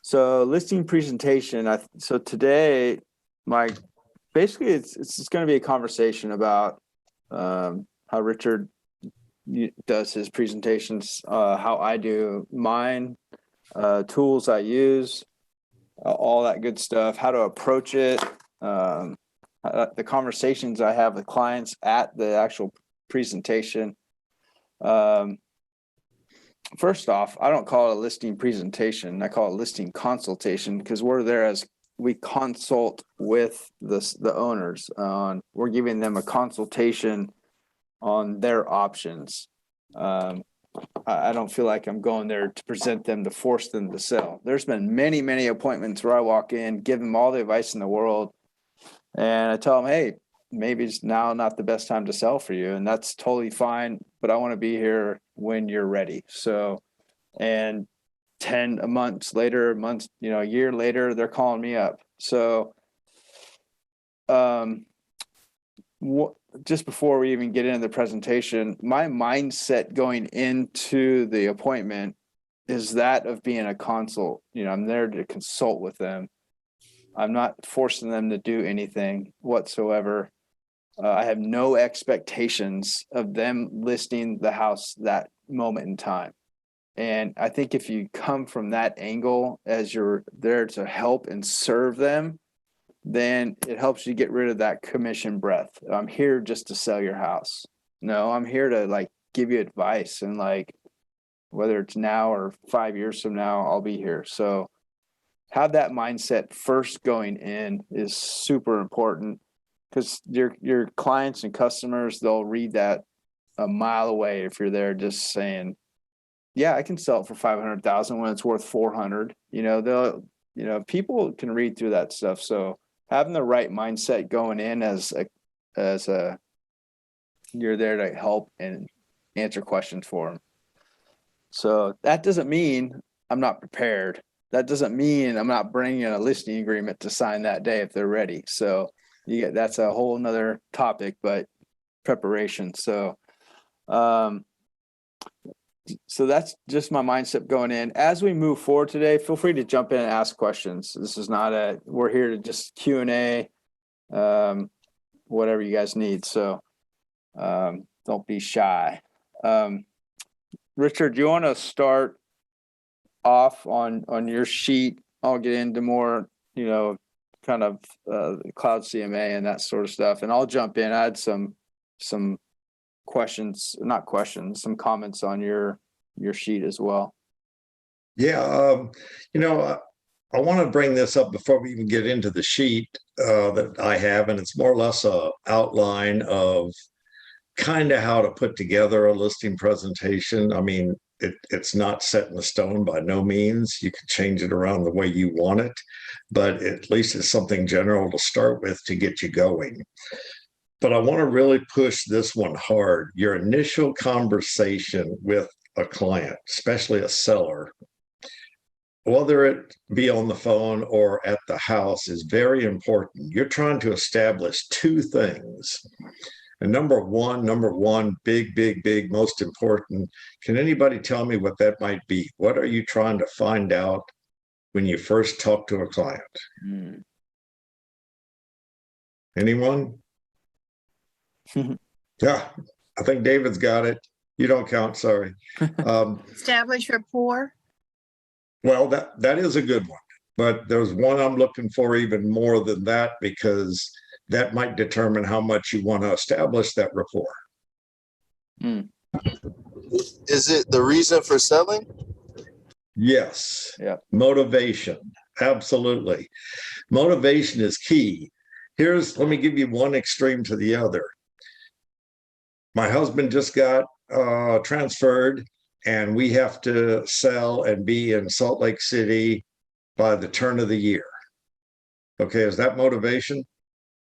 So listing presentation. So today, basically it's just going to be a conversation about how Richard does his presentations, how I do mine, tools I use, all that good stuff, how to approach it, the conversations I have with clients at the actual presentation. First off, I don't call it a listing presentation. I call it listing consultation because we're there as we consult with the owners. We're giving them a consultation on their options. I don't feel like I'm going there to present them to force them to sell. There's been many, many appointments where I walk in, give them all the advice in the world, and I tell them, hey, maybe it's now not the best time to sell for you, and that's totally fine, but I want to be here when you're ready. So, and 10 months later, a year later, they're calling me up. So, just before we even get into the presentation, my mindset going into the appointment is that of being a consult. I'm there to consult with them. I'm not forcing them to do anything whatsoever. I have no expectations of them listing the house that moment in time. And I think if you come from that angle as you're there to help and serve them, then it helps you get rid of that commission breath. I'm here just to sell your house. No, I'm here to give you advice, and whether it's now or 5 years from now, I'll be here. So have that mindset first going in is super important, because your clients and customers, they'll read that a mile away if you're there just saying, yeah, I can sell it for 500,000 when it's worth 400. People can read through that stuff. So having the right mindset going in as you're there to help and answer questions for them. So that doesn't mean I'm not prepared. That doesn't mean I'm not bringing a listing agreement to sign that day if they're ready. So that's a whole nother topic, but preparation. So that's just my mindset going in. As we move forward today, feel free to jump in and ask questions. This is not we're here to just Q&A, whatever you guys need. So don't be shy. Richard, do you want to start off on your sheet? I'll get into more, kind of CLOUD CMA and that sort of stuff. And I'll jump in. I had some some comments on your sheet as well. Yeah, I want to bring this up before we even get into the sheet that I have, and it's more or less a outline of kind of how to put together a listing presentation. I mean, it's not set in stone by no means. You can change it around the way you want it, but at least it's something general to start with to get you going. But I want to really push this one hard. Your initial conversation with a client, especially a seller, whether it be on the phone or at the house, is very important. You're trying to establish two things. And number one, big, most important. Can anybody tell me what that might be? What are you trying to find out when you first talk to a client? Anyone? Yeah, I think David's got it. You don't count, sorry. Establish rapport. Well, that is a good one, but there's one I'm looking for even more than that, because that might determine how much you want to establish that rapport. Is it the reason for selling? Yes. Yeah. Motivation. Absolutely. Motivation is key. Let me give you one extreme to the other. My husband just got transferred, and we have to sell and be in Salt Lake City by the turn of the year. Okay, is that motivation?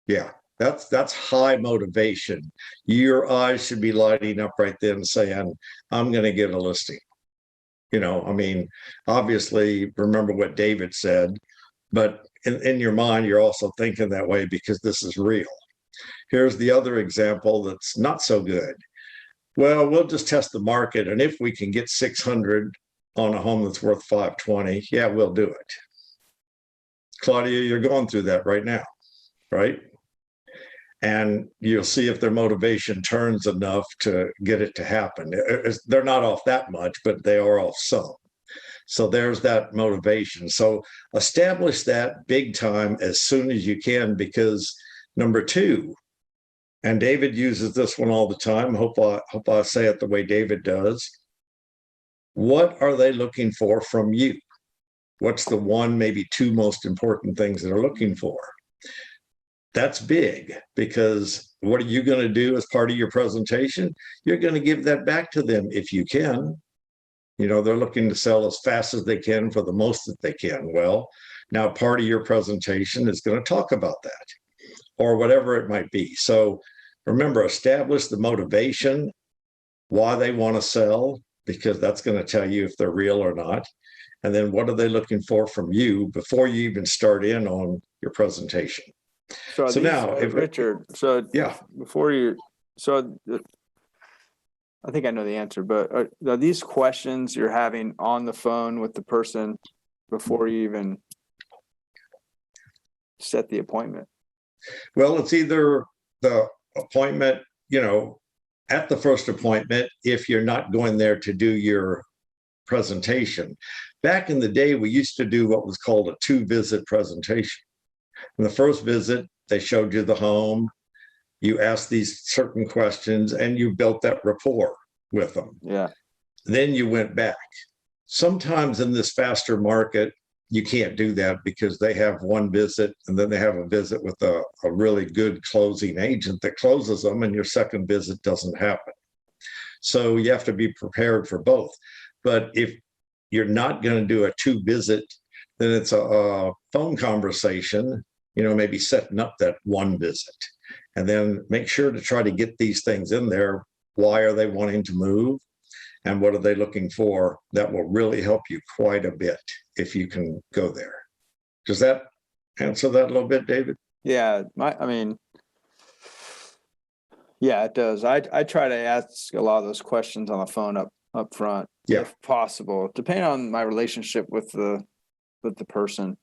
Yeah, that's high motivation. Your eyes should be lighting up right then saying, I'm going to get a listing. Obviously, remember what David said, but in your mind, you're also thinking that way because this is real. Here's the other example that's not so good. Well, we'll just test the market, and if we can get 600 on a home that's worth 520, yeah, we'll do it. Claudia, you're going through that right now, right? And you'll see if their motivation turns enough to get it to happen. They're not off that much, but they are off some. So there's that motivation. So establish that big time as soon as you can, because number two, and David uses this one all the time. Hope I say it the way David does. What are they looking for from you? What's the one, maybe two most important things they're looking for? That's big, because what are you going to do as part of your presentation? You're going to give that back to them if you can. You know, they're looking to sell as fast as they can for the most that they can. Well, now part of your presentation is going to talk about that, or whatever it might be. So remember, establish the motivation, why they want to sell, because that's going to tell you if they're real or not. And then what are they looking for from you before you even start in on your presentation? So So these, now, if- Richard, so Yeah. before you, so I think I know the answer, but are these questions you're having on the phone with the person before you even set the appointment? Well, it's either the appointment, you know, at the first appointment, if you're not going there to do your presentation. Back in the day, we used to do what was called a 2-visit presentation. In the first visit, they showed you the home, you asked these certain questions, and you built that rapport with them. Yeah. Then you went back. Sometimes in this faster market, you can't do that because they have one visit and then they have a visit with a really good closing agent that closes them, and your second visit doesn't happen. So you have to be prepared for both. But if you're not going to do a 2-visit, then it's a phone conversation, you know, maybe setting up that 1 visit. And then make sure to try to get these things in there. Why are they wanting to move? And what are they looking for? That will really help you quite a bit if you can go there. Does that answer that a little bit, David? Yeah, yeah, it does. I try to ask a lot of those questions on the phone up front, Yeah. if possible, depending on my relationship with the person.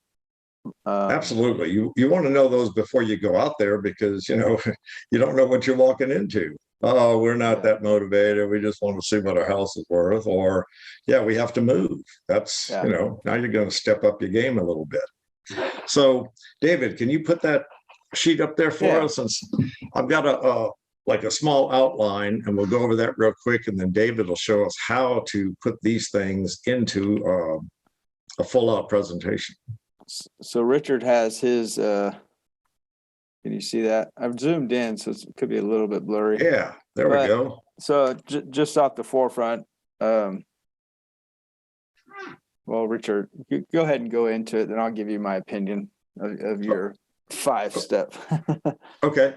Absolutely. You want to know those before you go out there, because, you know, you don't know what you're walking into. Oh, we're not that motivated. We just want to see what our house is worth. Or, yeah, we have to move. That's, you know, now you're going to step up your game a little bit. So, David, can you put that sheet up there for us? Since I've got a small outline, and we'll go over that real quick, and then David will show us how to put these things into a full-out presentation. So Richard has his, can you see that? I've zoomed in, so it could be a little bit blurry. Yeah, there we go. So just off the forefront, well, Richard, go ahead and go into it, then I'll give you my opinion of your 5-step. Okay.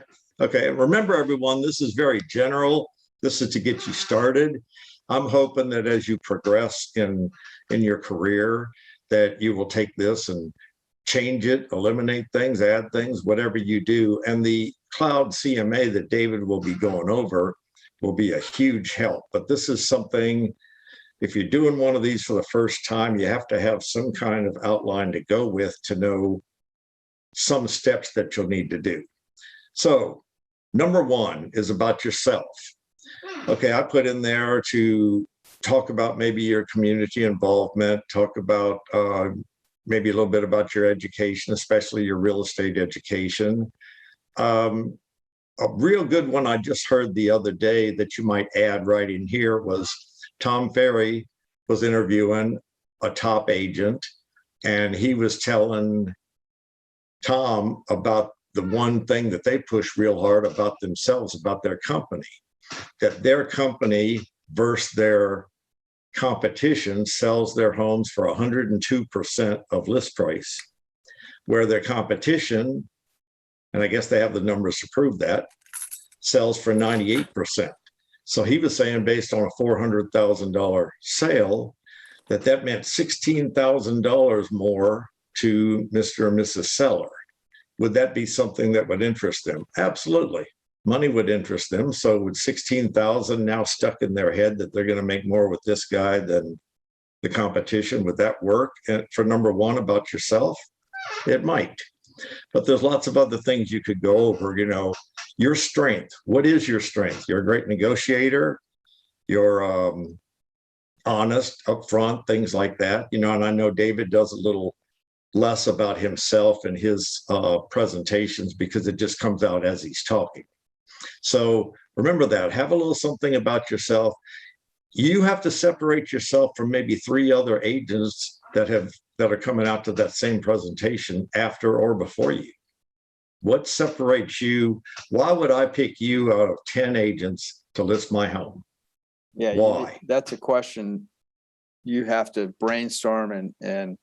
Remember, everyone, this is very general. This is to get you started. I'm hoping that as you progress in your career, that you will take this and change it, eliminate things, add things, whatever you do. And the CLOUD CMA that David will be going over will be a huge help. But this is something, if you're doing one of these for the first time, you have to have some kind of outline to go with to know some steps that you'll need to do. So number 1 is about yourself. Okay, I put in there to talk about maybe your community involvement, talk about maybe a little bit about your education, especially your real estate education. A real good one I just heard the other day that you might add right in here was Tom Ferry was interviewing a top agent, and he was telling Tom about the one thing that they push real hard about themselves, about their company, that their company versus their competition sells their homes for 102% of list price, where their competition, and I guess they have the numbers to prove that, sells for 98%. So he was saying, based on a $400,000 sale, that meant $16,000 more to Mr. and Mrs. Seller. Would that be something that would interest them? Absolutely. Money would interest them. So with 16,000 now stuck in their head that they're going to make more with this guy than the competition. Would that work for number one about yourself? It might. But there's lots of other things you could go over, you know, your strength. What is your strength? You're a great negotiator. You're honest, upfront, things like that. You know, and I know David does a little less about himself and his presentations because it just comes out as he's talking. So remember that. Have a little something about yourself. You have to separate yourself from maybe 3 other agents that are coming out to that same presentation after or before you. What separates you? Why would I pick you out of 10 agents to list my home? Yeah, Why? That's a question you have to brainstorm and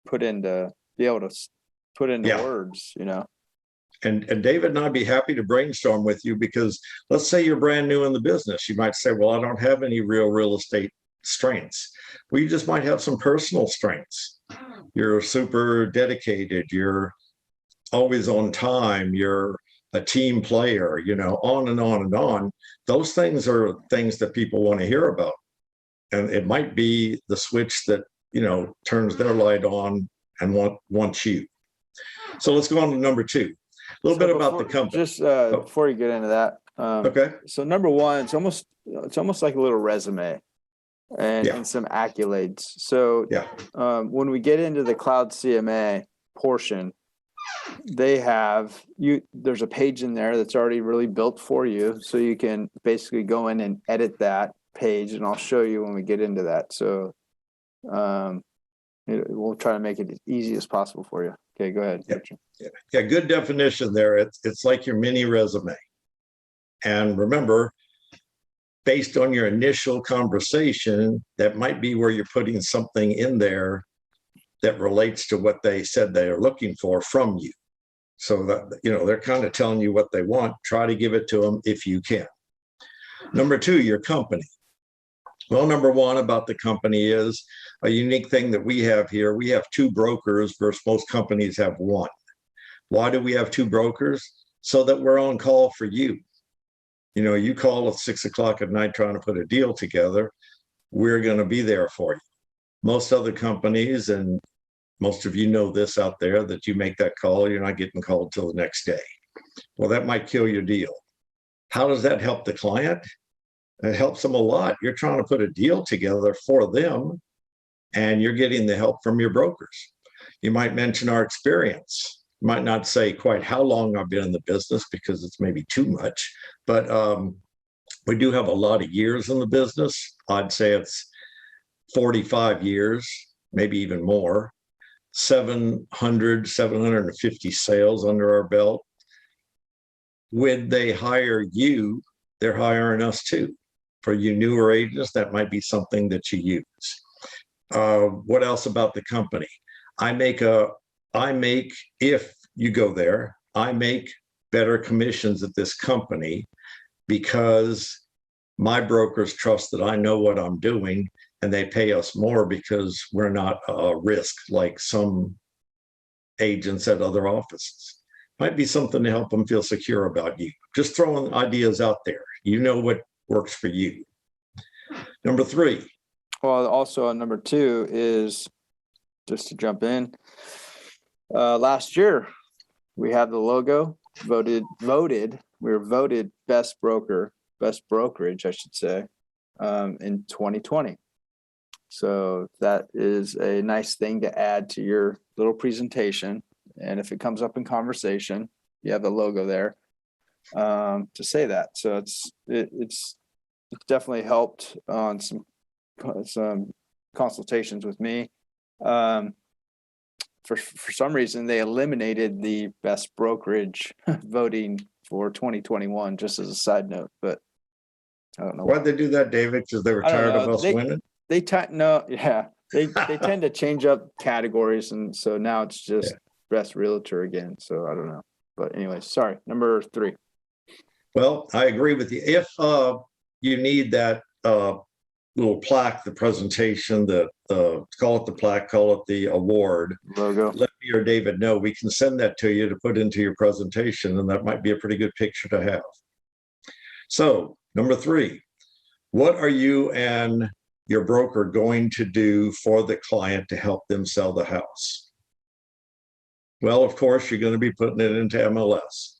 put into, be able to put into Yeah. words, you know. And David and I'd be happy to brainstorm with you, because let's say you're brand new in the business. You might say, well, I don't have any real estate strengths. Well, you just might have some personal strengths. You're super dedicated. You're always on time. You're a team player, you know, on and on and on. Those things are things that people want to hear about. And it might be the switch that, you know, turns their light on and wants you. So let's go on to number 2. A little bit about the company. Just before you get into that. Okay. So number 1, it's almost like a little resume and some accolades. So Yeah. When we get into the Cloud CMA portion, there's a page in there that's already really built for you. So you can basically go in and edit that page, and I'll show you when we get into that. So we'll try to make it as easy as possible for you. Okay, go ahead. Yeah, good definition there. It's like your mini resume. And remember, based on your initial conversation, that might be where you're putting something in there that relates to what they said they are looking for from you. So that, you know, they're kind of telling you what they want. Try to give it to them if you can. Number 2, your company. Well, number 1 about the company is a unique thing that we have here. We have 2 brokers versus most companies have 1. Why do we have 2 brokers? So that we're on call for you. You know, you call at 6 o'clock at night trying to put a deal together, we're going to be there for you. Most other companies, and most of you know this out there, that you make that call, you're not getting called till the next day. Well, that might kill your deal. How does that help the client? It helps them a lot. You're trying to put a deal together for them, and you're getting the help from your brokers. You might mention our experience. You might not say quite how long I've been in the business, because it's maybe too much, but we do have a lot of years in the business. I'd say it's 45 years, maybe even more. 750 sales under our belt. When they hire you, they're hiring us too. For you newer agents, that might be something that you use. What else about the company? If you go there, I make better commissions at this company because my brokers trust that I know what I'm doing, and they pay us more because we're not a risk like some agents at other offices. Might be something to help them feel secure about you. Just throwing ideas out there. You know what works for you. Number 3. Well, also on number 2 is, just to jump in, last year we had the logo we were voted best brokerage, I should say, in 2020. So that is a nice thing to add to your little presentation. And if it comes up in conversation, you have the logo there to say that. So it's definitely helped on some consultations with me. For some reason, they eliminated the best brokerage voting for 2021, just as a side note, but I don't know. Why'd they do that, David? Because they were tired of us winning? They tend to change up categories, and so now it's just best realtor again. So I don't know, but anyway, sorry. Number 3. Well, I agree with you. If you need that little plaque, the presentation, call it the plaque, call it the award logo, let me or David know. We can send that to you to put into your presentation, and that might be a pretty good picture to have. So number 3, what are you and your broker going to do for the client to help them sell the house? Well, of course, you're going to be putting it into MLS.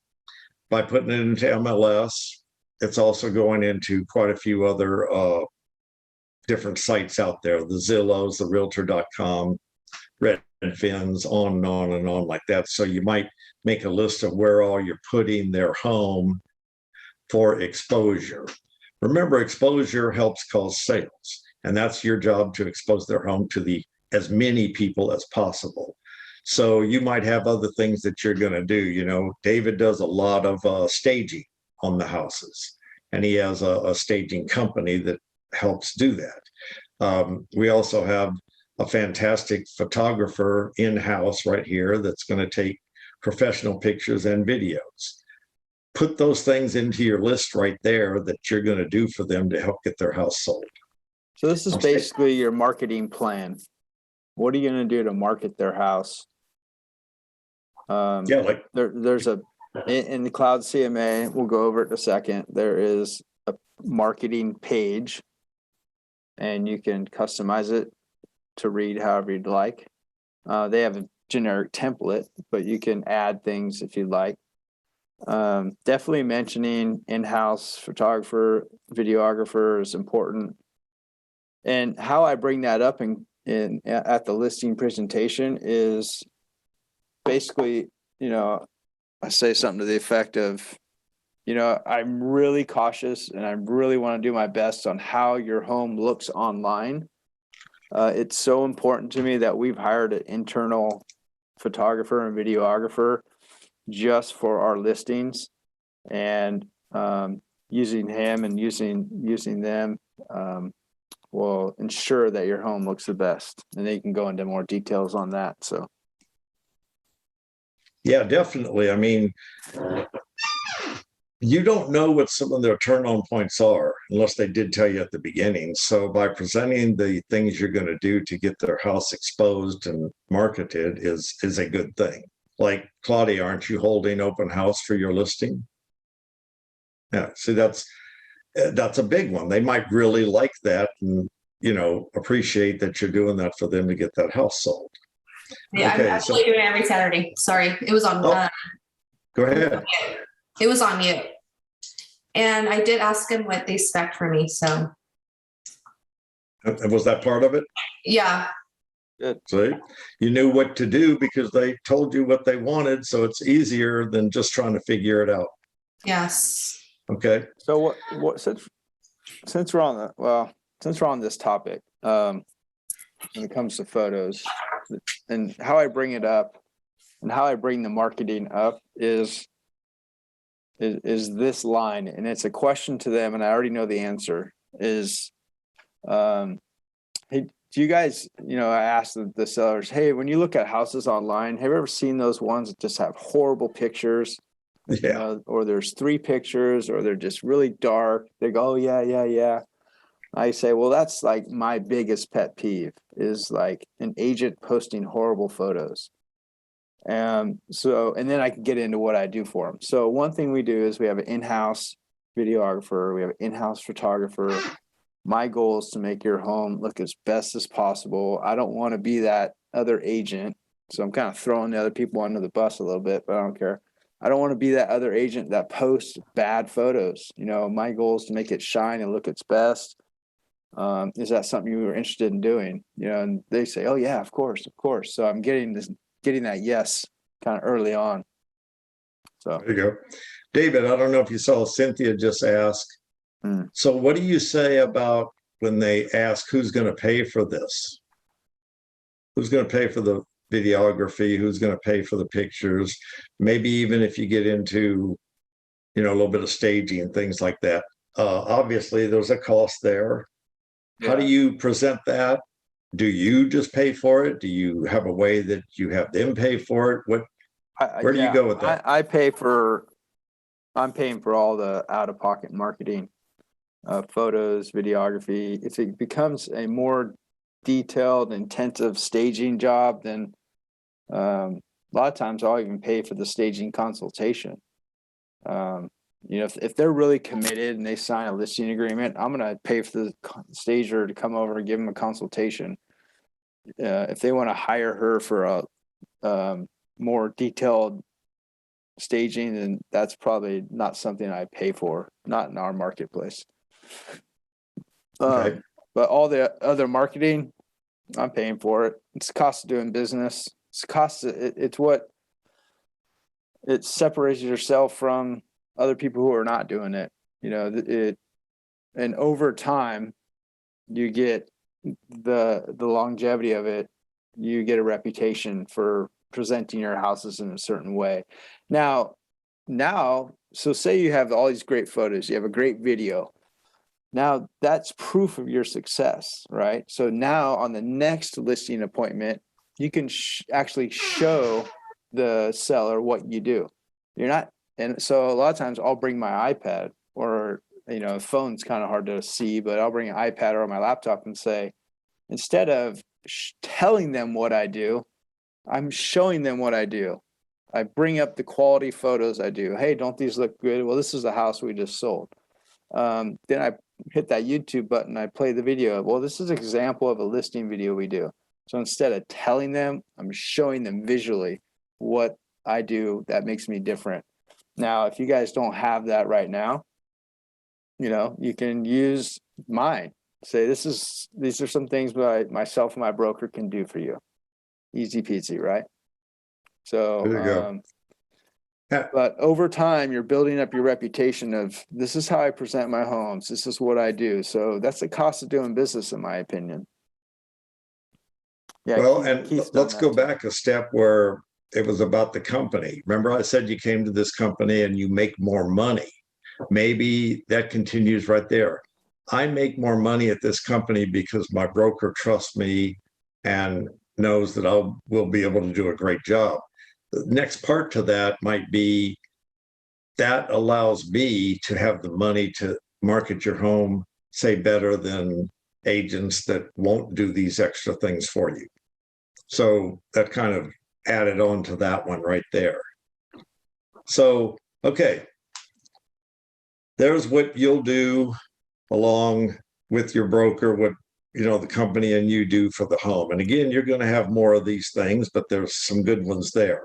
By putting it into MLS, it's also going into quite a few other different sites out there, the Zillows, the Realtor.com, Redfins, on and on and on like that. So you might make a list of where all you're putting their home for exposure. Remember, exposure helps cause sales, and that's your job, to expose their home to as many people as possible. So you might have other things that you're going to do. You know, David does a lot of staging on the houses, and he has a staging company that helps do that. We also have a fantastic photographer in-house right here that's going to take professional pictures and videos. Put those things into your list right there that you're going to do for them to help get their house sold. So this is basically your marketing plan. What are you going to do to market their house? Yeah, like there's in the Cloud CMA, we'll go over it in a second. There is a marketing page, and you can customize it to read however you'd like. They have a generic template, but you can add things if you'd like. Definitely mentioning in-house photographer, videographer is important. And how I bring that up at the listing presentation is basically, I say something to the effect of, I'm really cautious and I really want to do my best on how your home looks online. It's so important to me that we've hired an internal photographer and videographer just for our listings, and using him and using them will ensure that your home looks the best. And they can go into more details on that. So. Yeah, definitely. I mean, you don't know what some of their turn-on points are unless they did tell you at the beginning. So by presenting the things you're going to do to get their house exposed and marketed is a good thing. Like, Claudia, aren't you holding open house for your listing? Yeah, see, that's a big one. They might really like that and, appreciate that you're doing that for them to get that house sold. Yeah, Okay, I'm actually doing it every Saturday. Sorry, it was on. Go ahead. It was on mute, and I did ask him what they spec for me. So, And was that part of it? yeah. Good. See, you knew what to do because they told you what they wanted, so it's easier than just trying to figure it out. Yes. Okay. So what since we're on this topic, when it comes to photos, and how I bring it up and how I bring the marketing up is this line, and it's a question to them, and I already know the answer is, hey, do you guys, I asked the sellers, hey, when you look at houses online, have you ever seen those ones that just have horrible pictures? Yeah. Or there's 3 pictures, or they're just really dark. They go, oh, yeah. I say, well, that's like my biggest pet peeve is like an agent posting horrible photos. And then I can get into what I do for them. So one thing we do is we have an in-house videographer. We have an in-house photographer. My goal is to make your home look as best as possible. I don't want to be that other agent. So I'm kind of throwing the other people under the bus a little bit, but I don't care. I don't want to be that other agent that posts bad photos. My goal is to make it shine and look its best. Is that something you were interested in doing? And they say, oh yeah, of course. So I'm getting that yes kind of early on. So There you go. David, I don't know if you saw Cynthia just ask. So what do you say about when they ask who's going to pay for this? Who's going to pay for the videography? Who's going to pay for the pictures? Maybe even if you get into, a little bit of staging and things like that. Obviously, there's a cost there. How do you present that? Do you just pay for it? Do you have a way that you have them pay for it? Where do you go with that? I'm paying for all the out-of-pocket marketing, photos, videography. If it becomes a more detailed, intensive staging job, then a lot of times I'll even pay for the staging consultation. You know, if they're really committed and they sign a listing agreement, I'm going to pay for the stager to come over and give them a consultation. If they want to hire her for a more detailed staging, then that's probably not something I pay for, not in our marketplace. Okay. But all the other marketing, I'm paying for it. It's the cost of doing business. It's cost. It's what it separates yourself from other people who are not doing it. You know, and over time, you get the longevity of it. You get a reputation for presenting your houses in a certain way. Now, so say you have all these great photos, you have a great video. Now that's proof of your success, right? So now on the next listing appointment, you can actually show the seller what you do. You're not, and so a lot of times I'll bring my iPad, or, you know, phone's kind of hard to see, but I'll bring an iPad or my laptop and say, instead of telling them what I do, I'm showing them what I do. I bring up the quality photos I do. Hey, don't these look good? Well, this is the house we just sold. Then I hit that YouTube button. I play the video. Well, this is an example of a listing video we do. So instead of telling them, I'm showing them visually what I do that makes me different. Now, if you guys don't have that right now, you know, you can use mine. Say, these are some things that myself and my broker can do for you. Easy peasy, right? So, There you go. but over time, you're building up your reputation of, this is how I present my homes. This is what I do. So that's the cost of doing business, in my opinion. Yeah. Well, Keith- and Keith's done let's that go too. back a step where it was about the company. Remember, I said you came to this company and you make more money. Maybe that continues right there. I make more money at this company because my broker trusts me and knows that will be able to do a great job. The next part to that might be that allows me to have the money to market your home, say, better than agents that won't do these extra things for you. So that kind of added on to that one right there. So, okay. There's what you'll do along with your broker, what, you know, the company and you do for the home. And again, you're going to have more of these things, but there's some good ones there.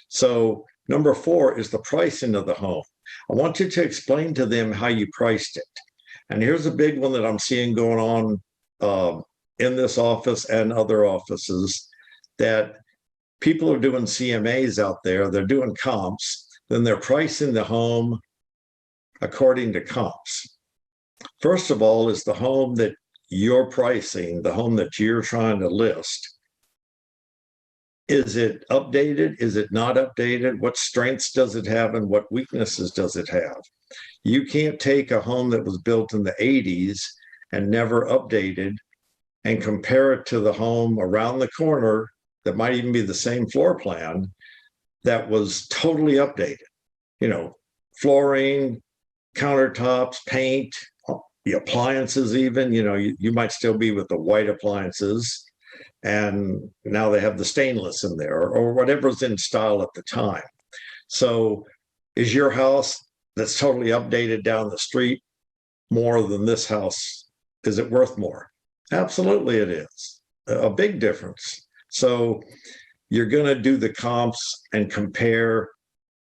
So number 4 is the pricing of the home. I want you to explain to them how you priced it. And here's a big one that I'm seeing going on in this office and other offices, that people are doing CMAs out there. They're doing comps, then they're pricing the home according to comps. First of all, is the home that you're pricing, the home that you're trying to list, is it updated? Is it not updated? What strengths does it have and what weaknesses does it have? You can't take a home that was built in the 80s and never updated and compare it to the home around the corner that might even be the same floor plan that was totally updated. You know, flooring, countertops, paint, the appliances even, you know, you might still be with the white appliances, and now they have the stainless in there or whatever's in style at the time. So is your house that's totally updated down the street more than this house? Is it worth more? Absolutely it is. A big difference. So you're going to do the comps and compare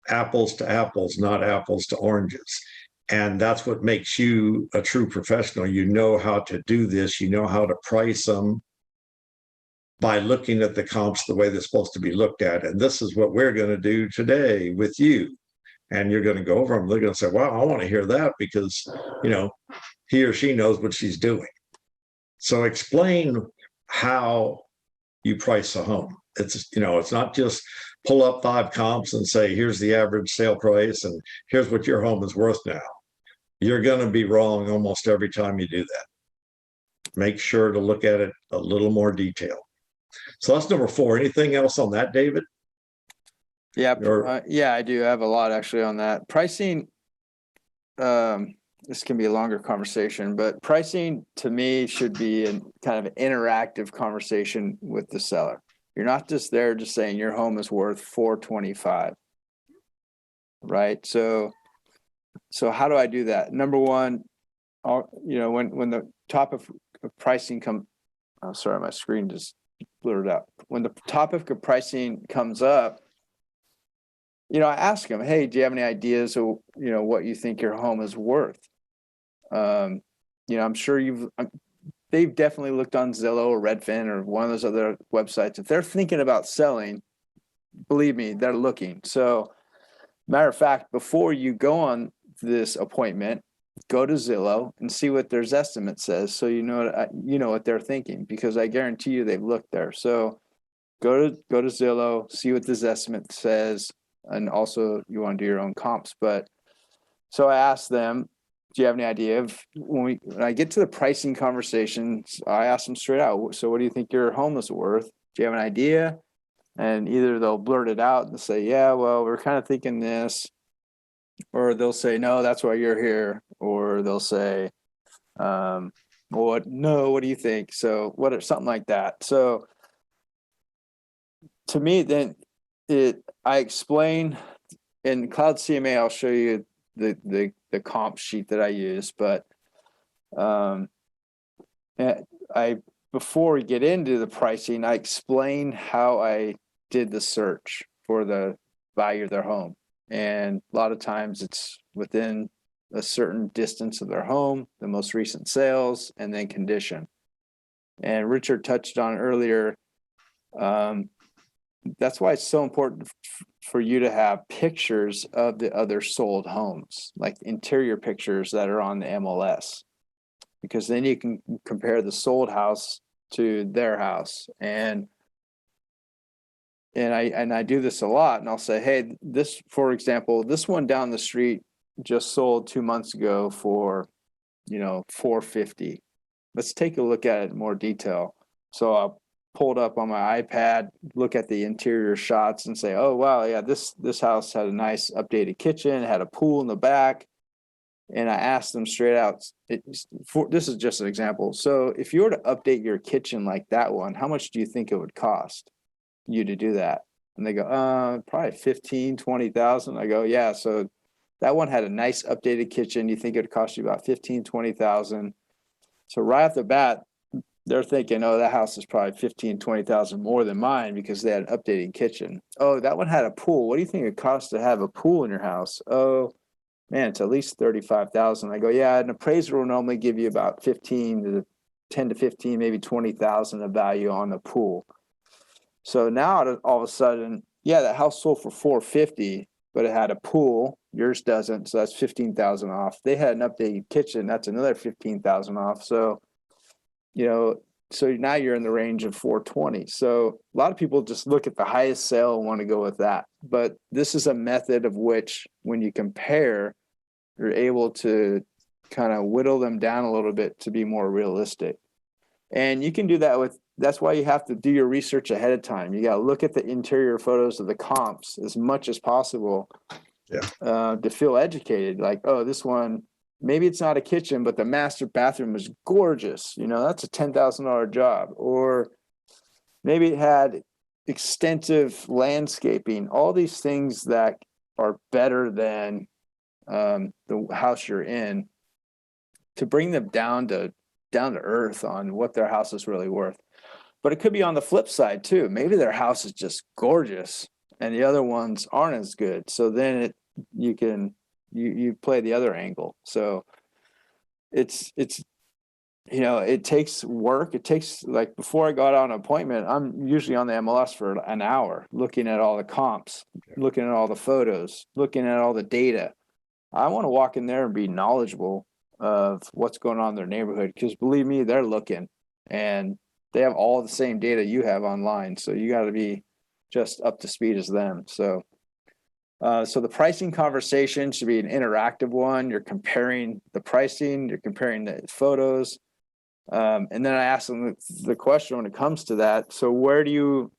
apples to apples, not apples to oranges. And that's what makes you a true professional. You know how to do this. You know how to price them by looking at the comps the way they're supposed to be looked at. And this is what we're going to do today with you. And you're going to go over them. They're going to say, wow, I want to hear that because, you know, he or she knows what she's doing. So explain how you price a home. It's, you know, it's not just pull up 5 comps and say, here's the average sale price and here's what your home is worth now. You're going to be wrong almost every time you do that. Make sure to look at it a little more detailed. So that's number 4. Anything else on that, David? Yeah. Or- Yeah, I do. I have a lot actually on that. Pricing, this can be a longer conversation, but pricing to me should be a kind of an interactive conversation with the seller. You're not just there just saying your home is worth $425, right? So So how do I do that? Number one, when the topic of pricing oh, sorry, my screen just blurred out. When the topic of pricing comes up, I ask them, hey, do you have any ideas of, what you think your home is worth? I'm sure they've definitely looked on Zillow or Redfin or one of those other websites. If they're thinking about selling, believe me, they're looking. So matter of fact, before you go on this appointment, go to Zillow and see what their estimate says. So you know what they're thinking, because I guarantee you they've looked there. So go to Zillow, see what this estimate says. And also you want to do your own comps. But so I asked them, do you have any idea of when I get to the pricing conversations, I ask them straight out, so what do you think your home is worth? Do you have an idea? And either they'll blurt it out and say, yeah, well, we're kind of thinking this, or they'll say, no, that's why you're here. Or they'll say, what do you think? So something like that. So to me, then I explain in CLOUD CMA, I'll show you the comp sheet that I use, but before we get into the pricing, I explain how I did the search for the value of their home. And a lot of times it's within a certain distance of their home, the most recent sales, and then condition. And Richard touched on earlier, that's why it's so important for you to have pictures of the other sold homes, like interior pictures that are on the MLS, because then you can compare the sold house to their house. And I do this a lot, and I'll say, hey, this, for example, this one down the street just sold 2 months ago for, $450. Let's take a look at it in more detail. So I'll pull it up on my iPad, look at the interior shots and say, oh, wow, yeah, this house had a nice updated kitchen, had a pool in the back. And I asked them straight out, this is just an example. So if you were to update your kitchen like that one, how much do you think it would cost you to do that? And they go, probably 15, 20,000. I go, yeah. So that one had a nice updated kitchen. You think it would cost you about 15, 20,000. So right off the bat, they're thinking, oh, that house is probably 15, 20,000 more than mine because they had an updated kitchen. Oh, that one had a pool. What do you think it costs to have a pool in your house? Oh, man, it's at least 35,000. I go, yeah, an appraiser will normally give you about 10 to 15, maybe 20,000 of value on the pool. So now all of a sudden, yeah, that house sold for 450, but it had a pool. Yours doesn't, so that's 15,000 off. They had an updated kitchen. That's another 15,000 off. So, so now you're in the range of 420. So a lot of people just look at the highest sale and want to go with that. But this is a method of which, when you compare, you're able to kind of whittle them down a little bit to be more realistic. And you can do that that's why you have to do your research ahead of time. You got to look at the interior photos of the comps as much as possible. Yeah. To feel educated. Like, oh, this one, maybe it's not a kitchen, but the master bathroom is gorgeous. That's a $10,000 job. Or maybe it had extensive landscaping, all these things that are better than the house you're in, to bring them down to earth on what their house is really worth. But it could be on the flip side too. Maybe their house is just gorgeous and the other ones aren't as good. So then you play the other angle. So it takes work. It takes, like, before I got on an appointment, I'm usually on the MLS for an hour looking at all the comps, looking at all the photos, looking at all the data. I want to walk in there and be knowledgeable of what's going on in their neighborhood, because believe me, they're looking and they have all the same data you have online. So you got to be just up to speed as them. So the pricing conversation should be an interactive one. You're comparing the pricing, you're comparing the photos. And then I ask them the question when it comes to that. So where do you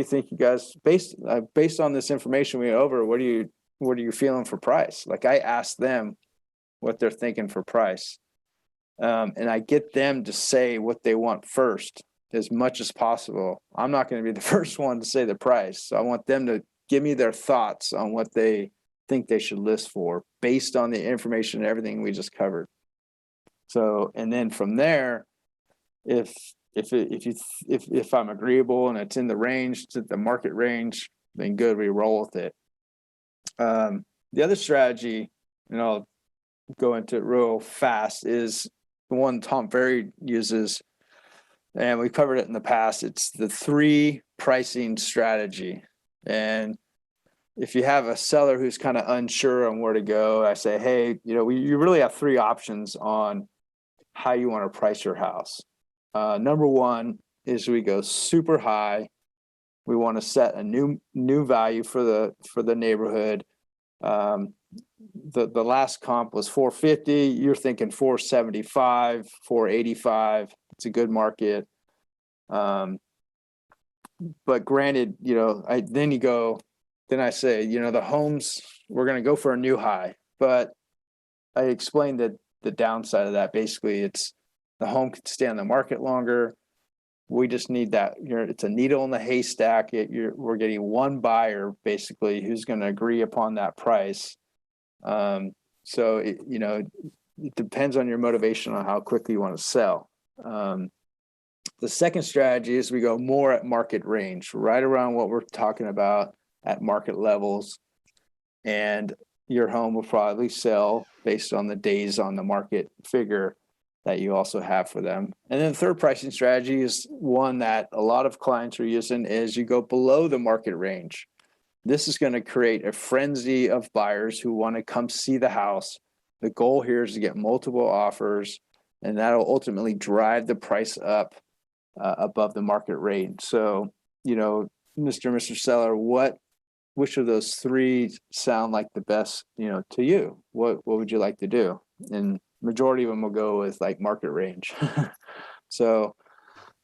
think you guys, based on this information we went over, what are you feeling for price? Like, I asked them what they're thinking for price. And I get them to say what they want first as much as possible. I'm not going to be the first one to say the price. So I want them to give me their thoughts on what they think they should list for based on the information and everything we just covered. So, and then from there, if I'm agreeable and it's in the range, it's at the market range, then good, we roll with it. The other strategy, and I'll go into it real fast, is the one Tom Ferry uses, and we covered it in the past. It's the 3 pricing strategy. And if you have a seller who's kind of unsure on where to go, I say, hey, you really have 3 options on how you want to price your house. Number 1 is we go super high. We want to set a new value for the neighborhood. The last comp was 450. You're thinking 475, 485. It's a good market. But granted, then I say, the homes, we're going to go for a new high. But I explained that the downside of that, basically, it's the home could stay on the market longer. We just need that. It's a needle in the haystack. We're getting one buyer, basically, who's going to agree upon that price. So it depends on your motivation on how quickly you want to sell. The second strategy is we go more at market range, right around what we're talking about at market levels, and your home will probably sell based on the days on the market figure that you also have for them. And then the third pricing strategy is one that a lot of clients are using, is you go below the market range. This is going to create a frenzy of buyers who want to come see the house. The goal here is to get multiple offers, and that'll ultimately drive the price up above the market rate. So, Mr. Seller, which of those 3 sound like the best, to you? What would you like to do? And majority of them will go with like market range. So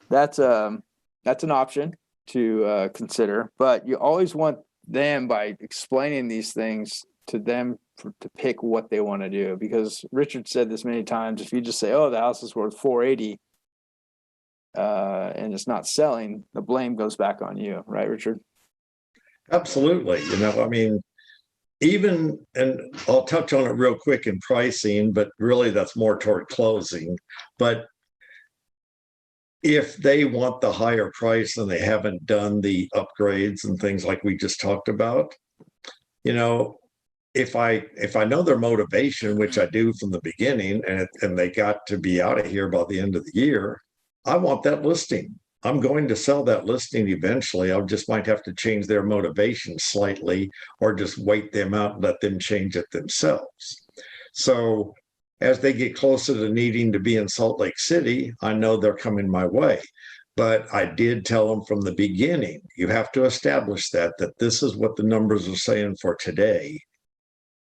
that's an option to consider, but you always want them, by explaining these things to them, to pick what they want to do. Because Richard said this many times, if you just say, oh, the house is worth 480 and it's not selling, the blame goes back on you, right, Richard? Absolutely. And I'll touch on it real quick in pricing, but really that's more toward closing. But if they want the higher price and they haven't done the upgrades and things like we just talked about, if I know their motivation, which I do from the beginning, and they got to be out of here by the end of the year, I want that listing. I'm going to sell that listing eventually. I just might have to change their motivation slightly, or just wait them out and let them change it themselves. So as they get closer to needing to be in Salt Lake City, I know they're coming my way. But I did tell them from the beginning, you have to establish that this is what the numbers are saying for today,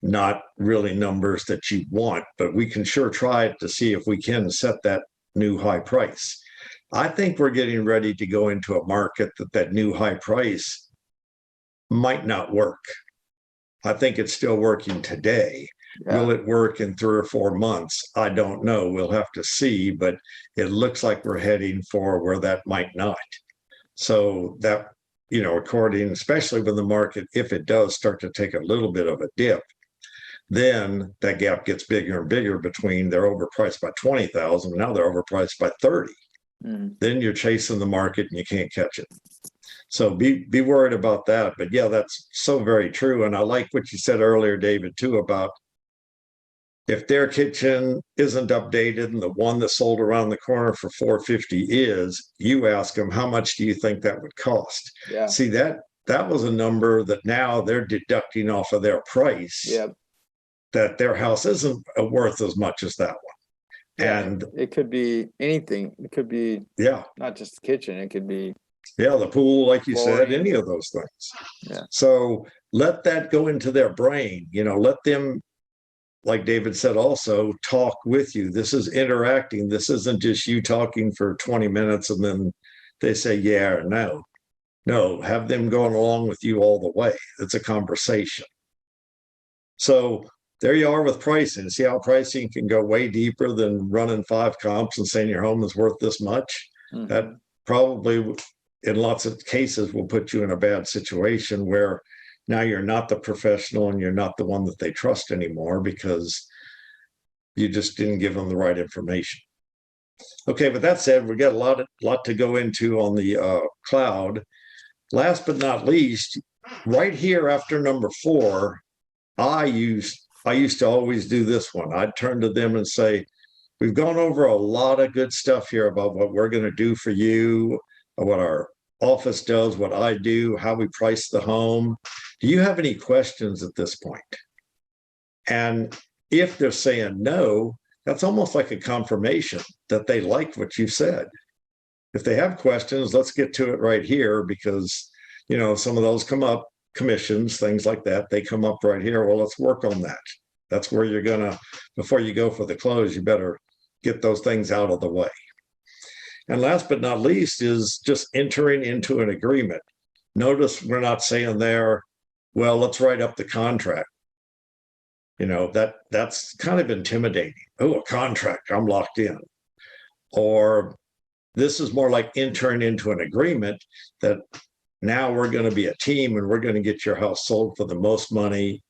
not really numbers that you want, but we can sure try it to see if we can set that new high price. I think we're getting ready to go into a market that new high price might not work. I think it's still working today. Yeah. Will it work in 3 or 4 months? I don't know. We'll have to see, but it looks like we're heading for where that might not. So that, according, especially when the market, if it does start to take a little bit of a dip, then that gap gets bigger and bigger between they're overpriced by 20,000. Now they're overpriced by 30. Then you're chasing the market and you can't catch it. So be worried about that. But yeah, that's so very true. And I like what you said earlier, David, too, about if their kitchen isn't updated and the one that sold around the corner for $450 is, you ask them, how much do you think that would cost? Yeah. See, that was a number that now they're deducting off of their price. Yep. That their house isn't worth as much as that one. Yeah, and it could be anything. It could be not just the kitchen. It could be the pool, like you said, any of those things. Yeah. So let that go into their brain. Let them, like David said, also talk with you. This is interacting. This isn't just you talking for 20 minutes and then they say yeah or no. No, have them going along with you all the way. It's a conversation. So there you are with pricing. See how pricing can go way deeper than running 5 comps and saying your home is worth this much. Mm-hmm. That probably, in lots of cases, will put you in a bad situation where now you're not the professional and you're not the one that they trust anymore because you just didn't give them the right information. Okay, with that said, we got a lot to go into on the cloud. Last but not least, right here after number 4, I used to always do this one. I'd turn to them and say, we've gone over a lot of good stuff here about what we're going to do for you, what our office does, what I do, how we price the home. Do you have any questions at this point? And if they're saying no, that's almost like a confirmation that they like what you said. If they have questions, let's get to it right here because, you know, some of those come up, commissions, things like that, they come up right here. Well, let's work on that. That's where you're gonna, before you go for the close, you better get those things out of the way. And last but not least is just entering into an agreement. Notice we're not saying there, well, let's write up the contract. You know, that's kind of intimidating. Oh, a contract, I'm locked in. Or this is more like entering into an agreement that now we're going to be a team and we're going to get your house sold for the most money